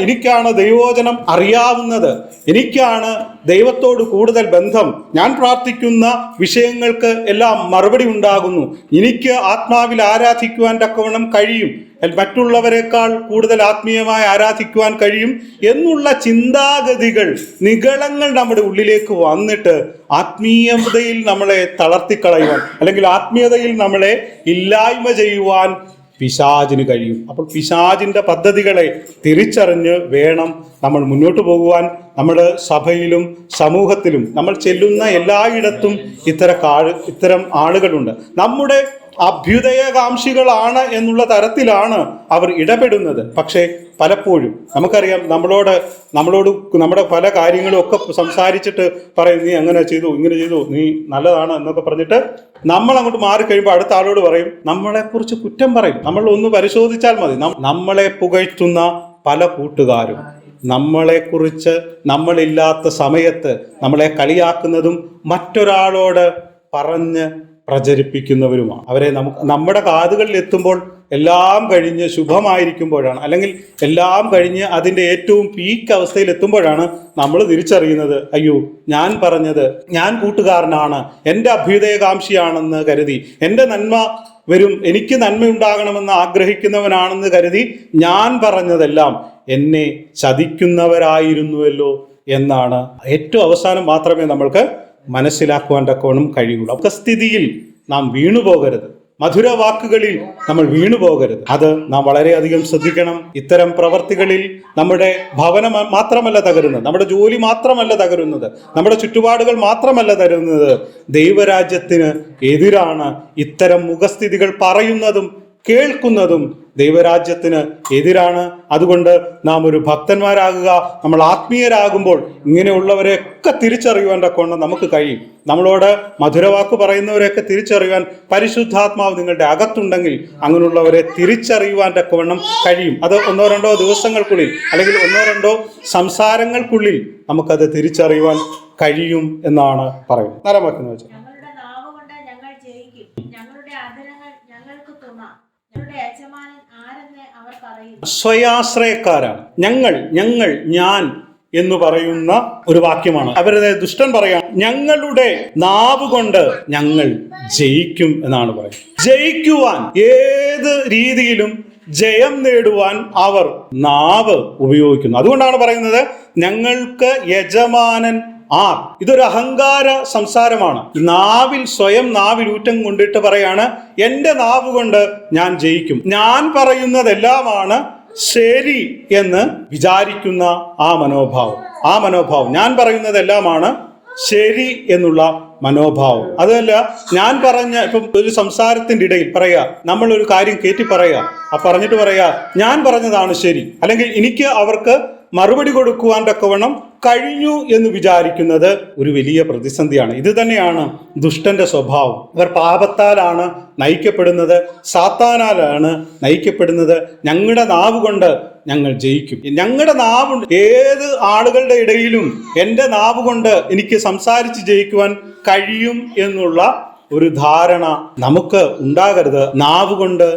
എനിക്കാണ് ദൈവവചനം അറിയാവുന്നത്, എനിക്കാണ് ദൈവത്തോട് കൂടുതൽ ബന്ധം, ഞാൻ പ്രാർത്ഥിക്കുന്ന വിഷയങ്ങൾക്ക് എല്ലാം മറുപടി ഉണ്ടാകുന്നു, എനിക്ക് ആത്മാവിൽ ആരാധിക്കുവാൻ തക്കവണ്ണം കഴിയും, മറ്റുള്ളവരെക്കാൾ കൂടുതൽ ആത്മീയമായി ആരാധിക്കുവാൻ കഴിയും എന്നുള്ള ചിന്താഗതികൾ, നിഗളങ്ങൾ നമ്മുടെ ഉള്ളിലേക്ക് വന്നിട്ട് ആത്മീയതയിൽ നമ്മളെ തളർത്തിക്കളയുവാൻ അല്ലെങ്കിൽ ആത്മീയതയിൽ നമ്മളെ ഇല്ലായ്മ ചെയ്യുവാൻ പിശാചിന് കഴിയും. അപ്പോൾ പിശാചിൻ്റെ പദ്ധതികളെ തിരിച്ചറിഞ്ഞ് വേണം നമ്മൾ മുന്നോട്ട് പോകുവാൻ. നമ്മുടെ സഭയിലും സമൂഹത്തിലും നമ്മൾ ചെല്ലുന്ന എല്ലായിടത്തും ഇത്തരം ആളുകളുണ്ട്. നമ്മുടെ അഭ്യുദയകാംക്ഷികളാണ് എന്നുള്ള തരത്തിലാണ് അവർ ഇടപെടുന്നത്. പക്ഷേ പലപ്പോഴും നമുക്കറിയാം, നമ്മളോട് നമ്മുടെ പല കാര്യങ്ങളും ഒക്കെ സംസാരിച്ചിട്ട് പറയും, നീ അങ്ങനെ ചെയ്തു, ഇങ്ങനെ ചെയ്തു, നീ നല്ലതാണ് എന്നൊക്കെ പറഞ്ഞിട്ട് നമ്മൾ അങ്ങോട്ട് മാറിക്കഴിയുമ്പോൾ അടുത്ത ആളോട് പറയും, നമ്മളെക്കുറിച്ച് കുറ്റം പറയും. നമ്മൾ ഒന്ന് പരിശോധിച്ചാൽ മതി. നമ്മളെ പുകഴ്ത്തുന്ന പല കൂട്ടുകാരും നമ്മളെക്കുറിച്ച് നമ്മളില്ലാത്ത സമയത്ത് നമ്മളെ കളിയാക്കുന്നതും മറ്റൊരാളോട് പറഞ്ഞ് പ്രചരിപ്പിക്കുന്നവരുമാണ്. അവരെ നമ്മുടെ കാതുകളിൽ എത്തുമ്പോൾ എല്ലാം കഴിഞ്ഞ് ശുഭമായിരിക്കുമ്പോഴാണ്, അല്ലെങ്കിൽ എല്ലാം കഴിഞ്ഞ് അതിൻ്റെ ഏറ്റവും പീക്ക് അവസ്ഥയിൽ എത്തുമ്പോഴാണ് നമ്മൾ തിരിച്ചറിയുന്നത്, അയ്യോ, ഞാൻ പറഞ്ഞത്, ഞാൻ കൂട്ടുകാരനാണ്, എൻ്റെ അഭ്യുദയകാംക്ഷിയാണെന്ന് കരുതി, എൻ്റെ നന്മ വരും, എനിക്ക് നന്മയുണ്ടാകണമെന്ന് ആഗ്രഹിക്കുന്നവനാണെന്ന് കരുതി ഞാൻ പറഞ്ഞതെല്ലാം എന്നെ ചതിക്കുന്നവരായിരുന്നുവല്ലോ എന്നാണ് ഏറ്റവും അവസാനം മാത്രമേ നമ്മൾക്ക് മനസ്സിലാക്കുവാൻ തക്കവണ്ണം കഴിയുള്ളൂ. സ്ഥിതിയിൽ നാം വീണുപോകരുത്, മധുരവാക്കുകളിൽ നമ്മൾ വീണുപോകരുത്. അത് നാം വളരെയധികം ശ്രദ്ധിക്കണം. ഇത്തരം പ്രവർത്തികളിൽ നമ്മുടെ ഭവനം മാത്രമല്ല തകരുന്നത്, നമ്മുടെ ജോലി മാത്രമല്ല തകരുന്നത്, നമ്മുടെ ചുറ്റുപാടുകൾ മാത്രമല്ല തരുന്നത്. ദൈവരാജ്യത്തിന് എതിരാണ് ഇത്തരം മുഖസ്ഥിതികൾ പറയുന്നതും കേൾക്കുന്നതും. ദൈവരാജ്യത്തിന് എതിരാണ്. അതുകൊണ്ട് നാം ഒരു ഭക്തന്മാരാകുക. നമ്മൾ ആത്മീയരാകുമ്പോൾ ഇങ്ങനെയുള്ളവരെയൊക്കെ തിരിച്ചറിയുവാൻ തക്കവണ്ണം നമുക്ക് കഴിയും. നമ്മളോട് മധുരവാക്ക് പറയുന്നവരെയൊക്കെ തിരിച്ചറിയുവാൻ പരിശുദ്ധാത്മാവ് നിങ്ങളുടെ അകത്തുണ്ടെങ്കിൽ അങ്ങനെയുള്ളവരെ തിരിച്ചറിയുവാൻ തക്കവണ്ണം കഴിയും. അത് 1-2 ദിവസങ്ങൾക്കുള്ളിൽ അല്ലെങ്കിൽ 1-2 സംസാരങ്ങൾക്കുള്ളിൽ നമുക്കത് തിരിച്ചറിയുവാൻ കഴിയും എന്നാണ് പറയുന്നത്. നരമാക്കുന്നത് വെച്ചാൽ സ്വയാശ്രയക്കാരാണ്. ഞങ്ങൾ ഞാൻ എന്ന് പറയുന്ന ഒരു വാക്യമാണ്. അവരുടെ ദുഷ്ടൻ പറയാൻ, ഞങ്ങളുടെ നാവ് കൊണ്ട് ഞങ്ങൾ ജയിക്കും എന്നാണ് പറയുന്നത്. ജയിക്കുവാൻ, ഏത് രീതിയിലും ജയം നേടുവാൻ അവർ നാവ് ഉപയോഗിക്കുന്നു. അതുകൊണ്ടാണ് പറയുന്നത്, ഞങ്ങൾക്ക് യജമാനൻ ആർ. ഇതൊരു അഹങ്കാര സംസാരമാണ്. സ്വയം നാവിൽ ഊറ്റം കൊണ്ടിട്ട് പറയാണ്, എൻ്റെ നാവ് കൊണ്ട് ഞാൻ ജയിക്കും, ഞാൻ പറയുന്നതെല്ലാമാണ് ശരി എന്ന് വിചാരിക്കുന്ന ആ മനോഭാവം ഞാൻ പറയുന്നതെല്ലാമാണ് ശരി എന്നുള്ള മനോഭാവം. അതല്ല, ഞാൻ പറഞ്ഞ ഇപ്പം ഒരു സംസാരത്തിന്റെ ഇടയിൽ പറയാ, നമ്മൾ ഒരു കാര്യം കയറ്റി പറയാ, പറഞ്ഞിട്ട് പറയാ ഞാൻ പറഞ്ഞതാണ് ശരി, അല്ലെങ്കിൽ എനിക്ക് അവർക്ക് മറുപടി കൊടുക്കുവാൻ തക്കവണ്ണം കഴിഞ്ഞു എന്ന് വിചാരിക്കുന്നത് ഒരു വലിയ പ്രതിസന്ധിയാണ്. ഇത് തന്നെയാണ് ദുഷ്ടന്റെ സ്വഭാവം. ഇവർ പാപത്താലാണ് നയിക്കപ്പെടുന്നത്, സാത്താനാലാണ് നയിക്കപ്പെടുന്നത്. ഞങ്ങളുടെ നാവ് കൊണ്ട് ഞങ്ങൾ ജയിക്കും, ഞങ്ങളുടെ നാവ്, ഏത് ആളുകളുടെ ഇടയിലും എൻ്റെ നാവ് കൊണ്ട് എനിക്ക് സംസാരിച്ച് ജയിക്കുവാൻ കഴിയും എന്നുള്ള ഒരു ധാരണ നമുക്ക് ഉണ്ടാകരുത്. നാവ് കൊണ്ട്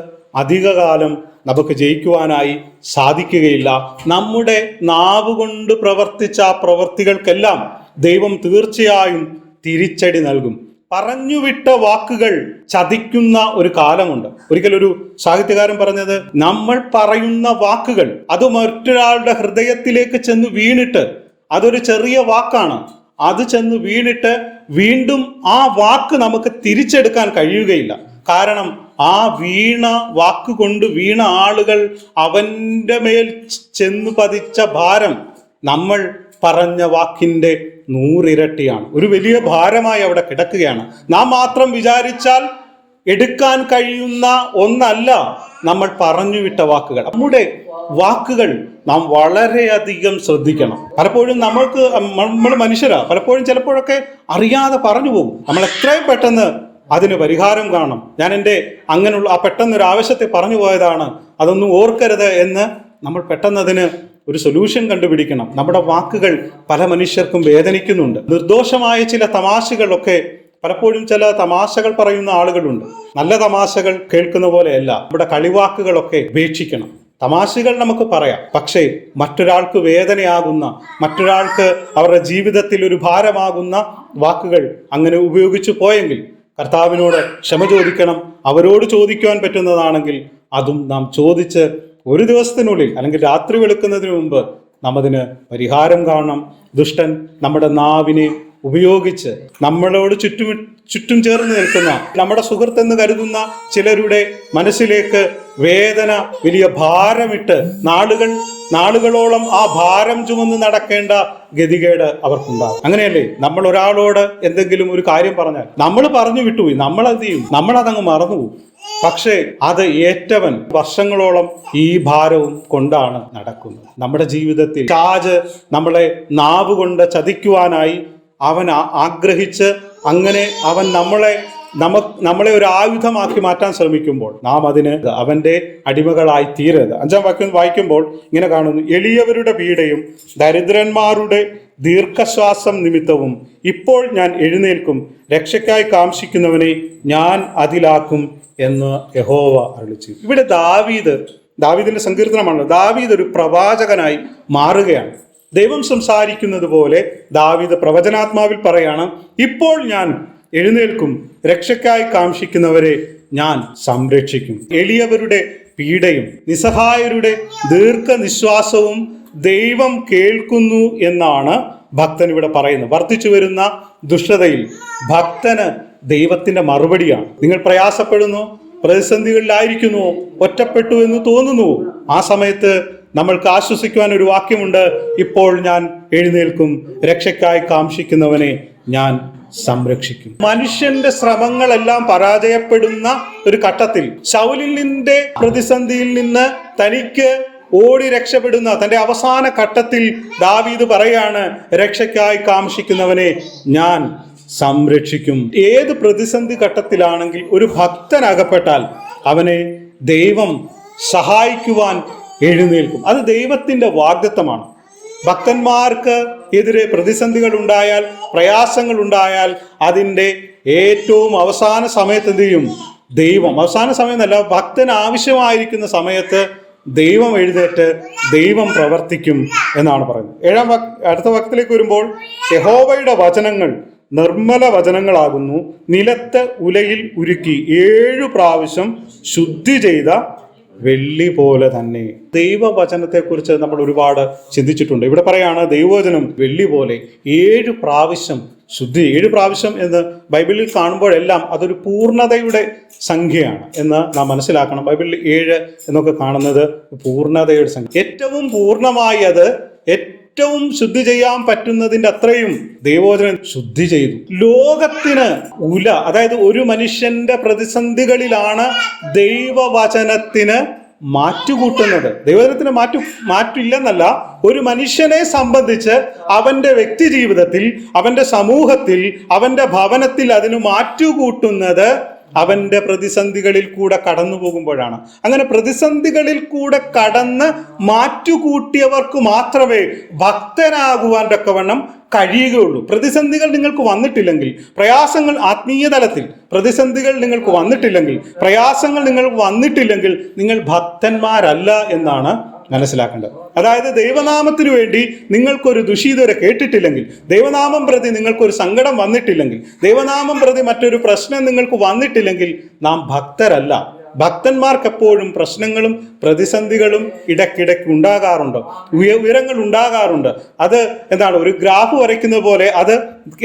അധികകാലം നമുക്ക് ജയിക്കുവാനായി സാധിക്കുകയില്ല. നമ്മുടെ നാവ് കൊണ്ട് പ്രവർത്തിച്ച ആ പ്രവർത്തികൾക്കെല്ലാം ദൈവം തീർച്ചയായും തിരിച്ചടി നൽകും. പറഞ്ഞുവിട്ട വാക്കുകൾ ചതിക്കുന്ന ഒരു കാലമുണ്ട്. ഒരിക്കലൊരു സാഹിത്യകാരൻ പറഞ്ഞത്, നമ്മൾ പറയുന്ന വാക്കുകൾ അത് മറ്റൊരാളുടെ ഹൃദയത്തിലേക്ക് ചെന്ന് വീണിട്ട്, അതൊരു ചെറിയ വാക്കാണ്, അത് ചെന്ന് വീണിട്ട് വീണ്ടും ആ വാക്ക് നമുക്ക് തിരിച്ചെടുക്കാൻ കഴിയുകയില്ല. കാരണം ആ വാക്കുകൊണ്ട് വീണ ആളുകൾ, അവൻ്റെ മേൽ ചെന്ന് പതിച്ച ഭാരം നമ്മൾ പറഞ്ഞ വാക്കിൻ്റെ 100 ഇരട്ടിയാണ്. ഒരു വലിയ ഭാരമായി അവിടെ കിടക്കുകയാണ്. നാം മാത്രം വിചാരിച്ചാൽ എടുക്കാൻ കഴിയുന്ന ഒന്നല്ല നമ്മൾ പറഞ്ഞുവിട്ട വാക്കുകൾ. നമ്മുടെ വാക്കുകൾ നാം വളരെയധികം ശ്രദ്ധിക്കണം. പലപ്പോഴും നമ്മൾ മനുഷ്യരാ, ചിലപ്പോഴൊക്കെ അറിയാതെ പറഞ്ഞു പോകും. നമ്മൾ എത്രയും പെട്ടെന്ന് അതിന് പരിഹാരം കാണും. ഞാൻ എൻ്റെ അങ്ങനെയുള്ള പെട്ടെന്നൊരു ആവശ്യത്തെ പറഞ്ഞു പോയതാണ്, അതൊന്നും ഓർക്കരുത് എന്ന് നമ്മൾ പെട്ടെന്ന് അതിന് ഒരു സൊല്യൂഷൻ കണ്ടുപിടിക്കണം. നമ്മുടെ വാക്കുകൾ പല മനുഷ്യർക്കും വേദനിക്കുന്നുണ്ട്. നിർദോഷമായ ചില തമാശകളൊക്കെ, പലപ്പോഴും ചില തമാശകൾ പറയുന്ന ആളുകളുണ്ട്. നല്ല തമാശകൾ കേൾക്കുന്ന പോലെയല്ല. നമ്മുടെ കളിവാക്കുകളൊക്കെ ഉപേക്ഷിക്കണം. തമാശകൾ നമുക്ക് പറയാം, പക്ഷേ മറ്റൊരാൾക്ക് വേദനയാകുന്ന, മറ്റൊരാൾക്ക് അവരുടെ ജീവിതത്തിൽ ഒരു ഭാരമാകുന്ന വാക്കുകൾ അങ്ങനെ ഉപയോഗിച്ചു പോയെങ്കിൽ കർത്താവിനോട് ക്ഷമ ചോദിക്കണം. അവരോട് ചോദിക്കുവാൻ പറ്റുന്നതാണെങ്കിൽ അതും നാം ചോദിച്ച് ഒരു ദിവസത്തിനുള്ളിൽ അല്ലെങ്കിൽ രാത്രി വെളുക്കുന്നതിന് മുമ്പ് നാം അതിന് പരിഹാരം കാണണം. ദുഷ്ടൻ നമ്മുടെ നാവിനെ ഉപയോഗിച്ച് നമ്മളോട് ചുറ്റും ചേർന്ന് നിൽക്കുന്ന, നമ്മുടെ സുഹൃത്തെന്ന് കരുതുന്ന ചിലരുടെ മനസ്സിലേക്ക് വേദന, വലിയ ഭാരമിട്ട് നാളുകളോളം ആ ഭാരം ചുമന്ന് നടക്കേണ്ട ഗതികേട് അവർക്കുണ്ടാകും. അങ്ങനെയല്ലേ, നമ്മൾ ഒരാളോട് എന്തെങ്കിലും ഒരു കാര്യം പറഞ്ഞാൽ നമ്മൾ പറഞ്ഞു വിട്ടുപോയി, നമ്മളത് ചെയ്യും, നമ്മളതങ്ങ് മറന്നുപോകും. പക്ഷേ അത് ഏറ്റവൻ വർഷങ്ങളോളം ഈ ഭാരവും കൊണ്ടാണ് നടക്കുന്നത്. നമ്മുടെ ജീവിതത്തിൽ നമ്മളെ നാവ് കൊണ്ട് ചതിക്കുവാനായി അവൻ ആഗ്രഹിച്ച് അങ്ങനെ അവൻ നമ്മളെ ഒരു ആയുധമാക്കി മാറ്റാൻ ശ്രമിക്കുമ്പോൾ നാം അതിന് അവന്റെ അടിമകളായി തീരരുത്. 5-ാം വാക്യം വായിക്കുമ്പോൾ ഇങ്ങനെ കാണുന്നു: എളിയവരുടെ പീഡയും ദരിദ്രന്മാരുടെ ദീർഘശ്വാസം നിമിത്തവും ഇപ്പോൾ ഞാൻ എഴുന്നേൽക്കും, രക്ഷയ്ക്കായി കാംക്ഷിക്കുന്നവനെ ഞാൻ അതിലാക്കും എന്ന് യഹോവ അരുളിച്ചെയ്തു. ഇവിടെ ദാവീദിന്റെ സങ്കീർത്തനമാണ്. ദാവീദ് ഒരു പ്രവാചകനായി മാറുകയാണ്. ദൈവം സംസാരിക്കുന്നത് പോലെ ദാവീദ് പ്രവചനാത്മാവിൽ പറയാണ്: ഇപ്പോൾ ഞാൻ എഴുന്നേൽക്കും, രക്ഷയ്ക്കായി കാംക്ഷിക്കുന്നവരെ ഞാൻ സംരക്ഷിക്കും. എളിയവരുടെ പീഡയും നിസ്സഹായരുടെ ദീർഘനിശ്വാസവും ദൈവം കേൾക്കുന്നു എന്നാണ് ഭക്തൻ ഇവിടെ പറയുന്നത്. വർദ്ധിച്ചു വരുന്ന ദുഷ്ടതയിൽ ഭക്തന് ദൈവത്തിന്റെ മറുപടിയാണ്. നിങ്ങൾ പ്രയാസപ്പെടുന്നു, പ്രതിസന്ധികളിലായിരിക്കുന്നു, ഒറ്റപ്പെട്ടു എന്ന് തോന്നുന്നു, ആ സമയത്ത് നമ്മൾക്ക് ആശ്വസിക്കുവാൻ ഒരു വാക്യമുണ്ട്: ഇപ്പോൾ ഞാൻ എഴുന്നേൽക്കും, രക്ഷയ്ക്കായി കാംക്ഷിക്കുന്നവനെ ഞാൻ സംരക്ഷിക്കും. മനുഷ്യന്റെ ശ്രമങ്ങളെല്ലാം പരാജയപ്പെടുന്ന ഒരു ഘട്ടത്തിൽ ശൗലിന്റെ പ്രതിസന്ധിയിൽ നിന്ന് തനിക്ക് ഓടി രക്ഷപ്പെടുന്ന തന്റെ അവസാന ഘട്ടത്തിൽ ദാവീദ് പറയാണ്: രക്ഷയ്ക്കായി കാംക്ഷിക്കുന്നവനെ ഞാൻ സംരക്ഷിക്കും. ഏത് പ്രതിസന്ധി ഘട്ടത്തിലാണെങ്കിൽ ഒരു ഭക്തൻ അകപ്പെട്ടാൽ അവനെ ദൈവം സഹായിക്കുവാൻ എഴുന്നേൽക്കും. അത് ദൈവത്തിന്റെ വാഗ്ദത്തമാണ്. ഭക്തന്മാർക്ക് എതിരെ പ്രതിസന്ധികൾ ഉണ്ടായാൽ, പ്രയാസങ്ങൾ ഉണ്ടായാൽ, അതിൻ്റെ ഏറ്റവും അവസാന സമയത്ത് എന്ത് ചെയ്യും? ദൈവം, അവസാന സമയം എന്നല്ല, ഭക്തന് ആവശ്യമായിരിക്കുന്ന സമയത്ത് ദൈവം എഴുന്നേറ്റ് ദൈവം പ്രവർത്തിക്കും എന്നാണ് പറയുന്നത്. അടുത്ത വാക്യത്തിലേക്ക് വരുമ്പോൾ: യഹോവയുടെ വചനങ്ങൾ നിർമ്മല വചനങ്ങളാകുന്നു, നിലത്ത് ഉലയിൽ ഉരുക്കി 7 പ്രാവശ്യം ശുദ്ധി ചെയ്ത വെള്ളി പോലെ തന്നെ. ദൈവവചനത്തെക്കുറിച്ച് നമ്മൾ ഒരുപാട് ചിന്തിച്ചിട്ടുണ്ട്. ഇവിടെ പറയാണ് ദൈവവചനം വെള്ളി പോലെ 7 പ്രാവശ്യം ശുദ്ധി. 7 പ്രാവശ്യം എന്ന് ബൈബിളിൽ കാണുമ്പോഴെല്ലാം അതൊരു പൂർണ്ണതയുടെ സംഖ്യയാണ് എന്ന് നാം മനസ്സിലാക്കണം. ബൈബിളിൽ 7 എന്നൊക്കെ കാണുന്നത് പൂർണ്ണതയുടെ സംഖ്യ. ഏറ്റവും പൂർണ്ണമായത്, ഏറ്റവും ശുദ്ധി ചെയ്യാൻ പറ്റുന്നതിൻ്റെ അത്രയും ദൈവവചനം ശുദ്ധി ചെയ്തു. ലോകത്തിന് അതായത് ഒരു മനുഷ്യന്റെ പ്രതിസന്ധികളിലാണ് ദൈവവചനത്തിന് മാറ്റുകൂട്ടുന്നത്. ദൈവവചനത്തിന് മാറ്റില്ലെന്നല്ല, ഒരു മനുഷ്യനെ സംബന്ധിച്ച് അവന്റെ വ്യക്തി ജീവിതത്തിൽ, അവന്റെ സമൂഹത്തിൽ, അവന്റെ ഭവനത്തിൽ അതിന് മാറ്റുകൂട്ടുന്നത് അവന്റെ പ്രതിസന്ധികളിൽ കൂടെ കടന്നു പോകുമ്പോഴാണ്. അങ്ങനെ പ്രതിസന്ധികളിൽ കൂടെ കടന്ന് മാറ്റുകൂട്ടിയവർക്ക് മാത്രമേ ഭക്തനാകുവാൻ തക്കവണ്ണം കഴിയുകയുള്ളൂ. പ്രതിസന്ധികൾ നിങ്ങൾക്ക് വന്നിട്ടില്ലെങ്കിൽ, പ്രയാസങ്ങൾ ആത്മീയ തലത്തിൽ പ്രതിസന്ധികൾ നിങ്ങൾക്ക് വന്നിട്ടില്ലെങ്കിൽ, പ്രയാസങ്ങൾ നിങ്ങൾക്ക് വന്നിട്ടില്ലെങ്കിൽ നിങ്ങൾ ഭക്തന്മാരല്ല എന്നാണ് മനസ്സിലാക്കേണ്ടത്. അതായത് ദൈവനാമത്തിനു വേണ്ടി നിങ്ങൾക്കൊരു ദുഷിതുവരെ കേട്ടിട്ടില്ലെങ്കിൽ, ദൈവനാമം പ്രതി നിങ്ങൾക്കൊരു സങ്കടം വന്നിട്ടില്ലെങ്കിൽ, ദൈവനാമം പ്രതി മറ്റൊരു പ്രശ്നം നിങ്ങൾക്ക് വന്നിട്ടില്ലെങ്കിൽ നാം ഭക്തരല്ല. ഭക്തന്മാർക്ക് എപ്പോഴും പ്രശ്നങ്ങളും പ്രതിസന്ധികളും ഇടയ്ക്കിടയ്ക്ക് ഉണ്ടാകാറുണ്ട്, ഉയരങ്ങൾ ഉണ്ടാകാറുണ്ട്. അത് എന്താണ്, ഒരു ഗ്രാഫ് വരയ്ക്കുന്നത് പോലെ അത്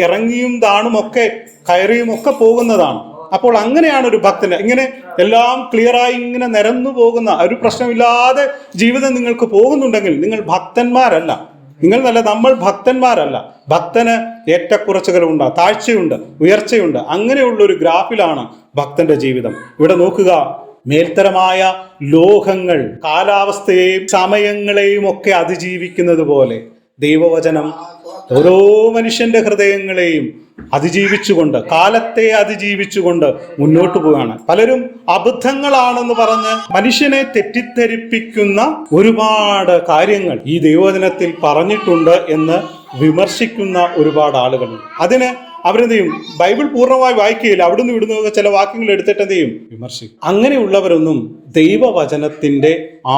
ഇറങ്ങിയും താണുമൊക്കെ കയറിയും ഒക്കെ പോകുന്നതാണ്. അപ്പോൾ അങ്ങനെയാണ് ഒരു ഭക്തന്. ഇങ്ങനെ എല്ലാം ക്ലിയറായി ഇങ്ങനെ നിരന്നു പോകുന്ന, ഒരു പ്രശ്നമില്ലാതെ ജീവിതം നിങ്ങൾക്ക് പോകുന്നുണ്ടെങ്കിൽ നിങ്ങൾ ഭക്തന്മാരല്ല. നമ്മൾ ഭക്തന്മാരല്ല. ഭക്തന് ഏറ്റക്കുറച്ചുകളുണ്ട്, താഴ്ചയുണ്ട്, ഉയർച്ചയുണ്ട്. അങ്ങനെയുള്ളൊരു ഗ്രാഫിലാണ് ഭക്തന്റെ ജീവിതം. ഇവിടെ നോക്കുക, മേൽത്തരമായ ലോഹങ്ങൾ കാലാവസ്ഥയെയും സമയങ്ങളെയും ഒക്കെ അതിജീവിക്കുന്നത് പോലെ ദൈവവചനം ഓരോ മനുഷ്യന്റെ ഹൃദയങ്ങളെയും അതിജീവിച്ചുകൊണ്ട്, കാലത്തെ അതിജീവിച്ചുകൊണ്ട് മുന്നോട്ട് പോവുകയാണ്. പലരും അബദ്ധങ്ങളാണെന്ന് പറഞ്ഞ് മനുഷ്യനെ തെറ്റിദ്ധരിപ്പിക്കുന്ന ഒരുപാട് കാര്യങ്ങൾ ഈ ദൈവവചനത്തിൽ പറഞ്ഞിട്ടുണ്ട് എന്ന് വിമർശിക്കുന്ന ഒരുപാട് ആളുകളുണ്ട്. അതിന് അവരെന്ത് ചെയ്യും? ബൈബിൾ പൂർണ്ണമായി വായിക്കുകയില്ല, അവിടുന്ന് ഇവിടുന്ന് ചില വാക്യങ്ങൾ എടുത്തിട്ട് എന്ത് ചെയ്യും? വിമർശിക്കും. അങ്ങനെയുള്ളവരൊന്നും ദൈവവചനത്തിന്റെ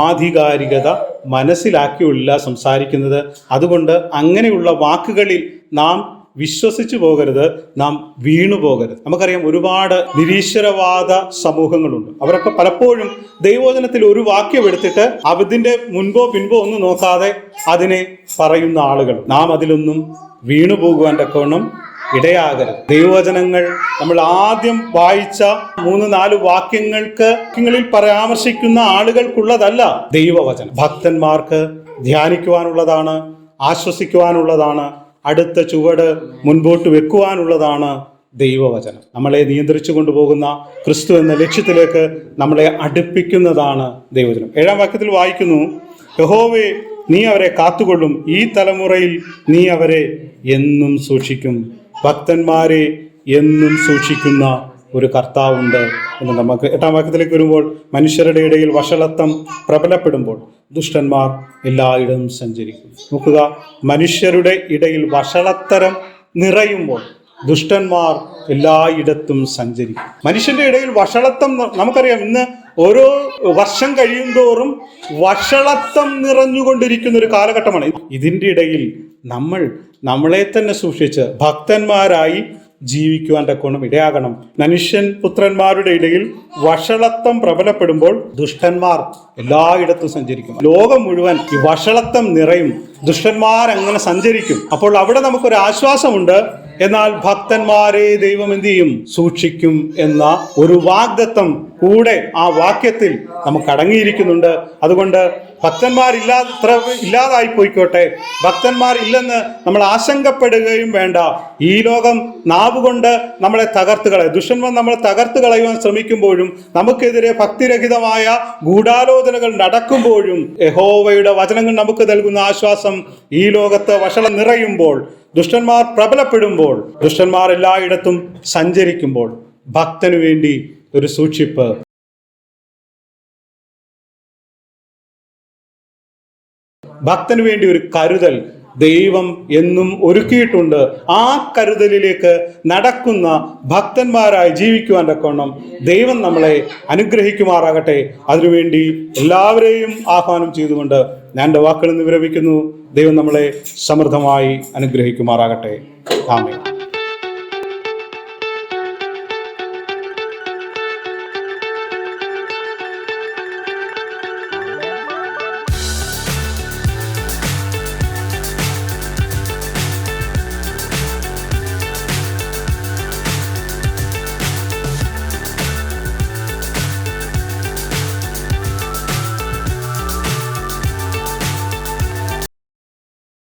ആധികാരികത മനസ്സിലാക്കിയില്ല സംസാരിക്കുന്നത്. അതുകൊണ്ട് അങ്ങനെയുള്ള വാക്കുകളിൽ നാം വിശ്വസിച്ചു പോകരുത്, നാം വീണു പോകരുത്. നമുക്കറിയാം, ഒരുപാട് നിരീശ്വരവാദ സമൂഹങ്ങളുണ്ട്. അവരൊക്കെ പലപ്പോഴും ദൈവവചനത്തിൽ ഒരു വാക്യം എടുത്തിട്ട് അതിന്റെ മുൻപോ പിൻപോ ഒന്നും നോക്കാതെ അതിനെ പറയുന്ന ആളുകൾ. നാം അതിലൊന്നും വീണു പോകുവാൻ തക്കവണ്ണം ഇടയാകരുത്. ദൈവവചനങ്ങൾ നമ്മൾ ആദ്യം വായിച്ച 3-4 വാക്യങ്ങളിൽ പരാമർശിക്കുന്ന ആളുകൾക്കുള്ളതല്ല ദൈവവചനം. ഭക്തന്മാർക്ക് ധ്യാനിക്കുവാനുള്ളതാണ്, ആശ്വസിക്കുവാനുള്ളതാണ്, അടുത്ത ചുവട് മുൻപോട്ട് വെക്കുവാനുള്ളതാണ് ദൈവവചനം. നമ്മളെ നിയന്ത്രിച്ചു കൊണ്ടുപോകുന്ന ക്രിസ്തു എന്ന ലക്ഷ്യത്തിലേക്ക് നമ്മളെ അടുപ്പിക്കുന്നതാണ് ദൈവവചനം. 7-ാം വാക്യത്തിൽ വായിക്കുന്നു, യഹോവേ നീ അവരെ കാത്തുകൊള്ളും, ഈ തലമുറയിൽ നീ അവരെ എന്നും സൂക്ഷിക്കും. ഭക്തന്മാരെ എന്നും സൂക്ഷിക്കുന്ന ഒരു കർത്താവുണ്ട് എന്ന് നമുക്ക് 8-ാം വാക്യത്തിലേക്ക് വരുമ്പോൾ, മനുഷ്യരുടെ ഇടയിൽ വഷളത്വം പ്രബലപ്പെടുമ്പോൾ ദുഷ്ടന്മാർ എല്ലായിടവും സഞ്ചരിക്കും. നോക്കുക, മനുഷ്യരുടെ ഇടയിൽ വഷളത്തരം നിറയുമ്പോൾ ദുഷ്ടന്മാർ എല്ലായിടത്തും സഞ്ചരിക്കും. മനുഷ്യന്റെ ഇടയിൽ വഷളത്വം, നമുക്കറിയാം, ഇന്ന് ഓരോ വർഷം കഴിയും തോറും വഷളത്വം നിറഞ്ഞുകൊണ്ടിരിക്കുന്ന ഒരു കാലഘട്ടമാണ്. ഇതിൻ്റെ ഇടയിൽ നമ്മളെ തന്നെ സൂക്ഷിച്ച് ഭക്തന്മാരായി ജീവിക്കുവാൻ തക്കോണം ഇടയാകണം. മനുഷ്യൻ പുത്രന്മാരുടെ ഇടയിൽ വഷളത്വം പ്രബലപ്പെടുമ്പോൾ ദുഷ്ടന്മാർ എല്ലായിടത്തും സഞ്ചരിക്കും. ലോകം മുഴുവൻ ഈ വഷളത്വം നിറയും, ദുഷ്ടന്മാർ അങ്ങനെ സഞ്ചരിക്കും. അപ്പോൾ അവിടെ നമുക്കൊരു ആശ്വാസമുണ്ട്. എന്നാൽ ഭക്തന്മാരെ ദൈവം എന്ത് ചെയ്യും? സൂക്ഷിക്കും എന്ന ഒരു വാഗ്ദത്തം കൂടെ ആ വാക്യത്തിൽ നമുക്ക് അടങ്ങിയിരിക്കുന്നുണ്ട്. അതുകൊണ്ട് ഇല്ലാതായി പോയിക്കോട്ടെ, ഭക്തന്മാർ ഇല്ലെന്ന് നമ്മൾ ആശങ്കപ്പെടുകയും വേണ്ട. ഈ ലോകം നാവുകൊണ്ട് നമ്മളെ തകർത്ത് കളയും. ദുഷ്ടന്മാർ നമ്മളെ തകർത്ത് കളയുവാൻ ശ്രമിക്കുമ്പോഴും നമുക്കെതിരെ ഭക്തിരഹിതമായ ഗൂഢാലോചനകൾ നടക്കുമ്പോഴും യഹോവയുടെ വചനങ്ങൾ നമുക്ക് നൽകുന്ന ആശ്വാസം, ഈ ലോകത്ത് വഷളം നിറയുമ്പോൾ, ദുഷ്ടന്മാർ പ്രബലപ്പെടുമ്പോൾ, ദുഷ്ടന്മാർ എല്ലായിടത്തും സഞ്ചരിക്കുമ്പോൾ ഭക്തനു വേണ്ടി ഒരു സൂക്ഷിപ്പ്, ഭക്തനു വേണ്ടി ഒരു കരുതൽ ദൈവം എന്നും ഒരുക്കിയിട്ടുണ്ട്. ആ കരുതലിലേക്ക് നടക്കുന്ന ഭക്തന്മാരായി ജീവിക്കുവാൻ തക്കവണ്ണം ദൈവം നമ്മളെ അനുഗ്രഹിക്കുമാറാകട്ടെ. അതിനുവേണ്ടി എല്ലാവരെയും ആഹ്വാനം ചെയ്തുകൊണ്ട് ഞാൻ എൻ്റെ വാക്കുകളിൽ നിന്ന് വിരമിക്കുന്നു. ദൈവം നമ്മളെ സമൃദ്ധമായി അനുഗ്രഹിക്കുമാറാകട്ടെ. ആമേൻ.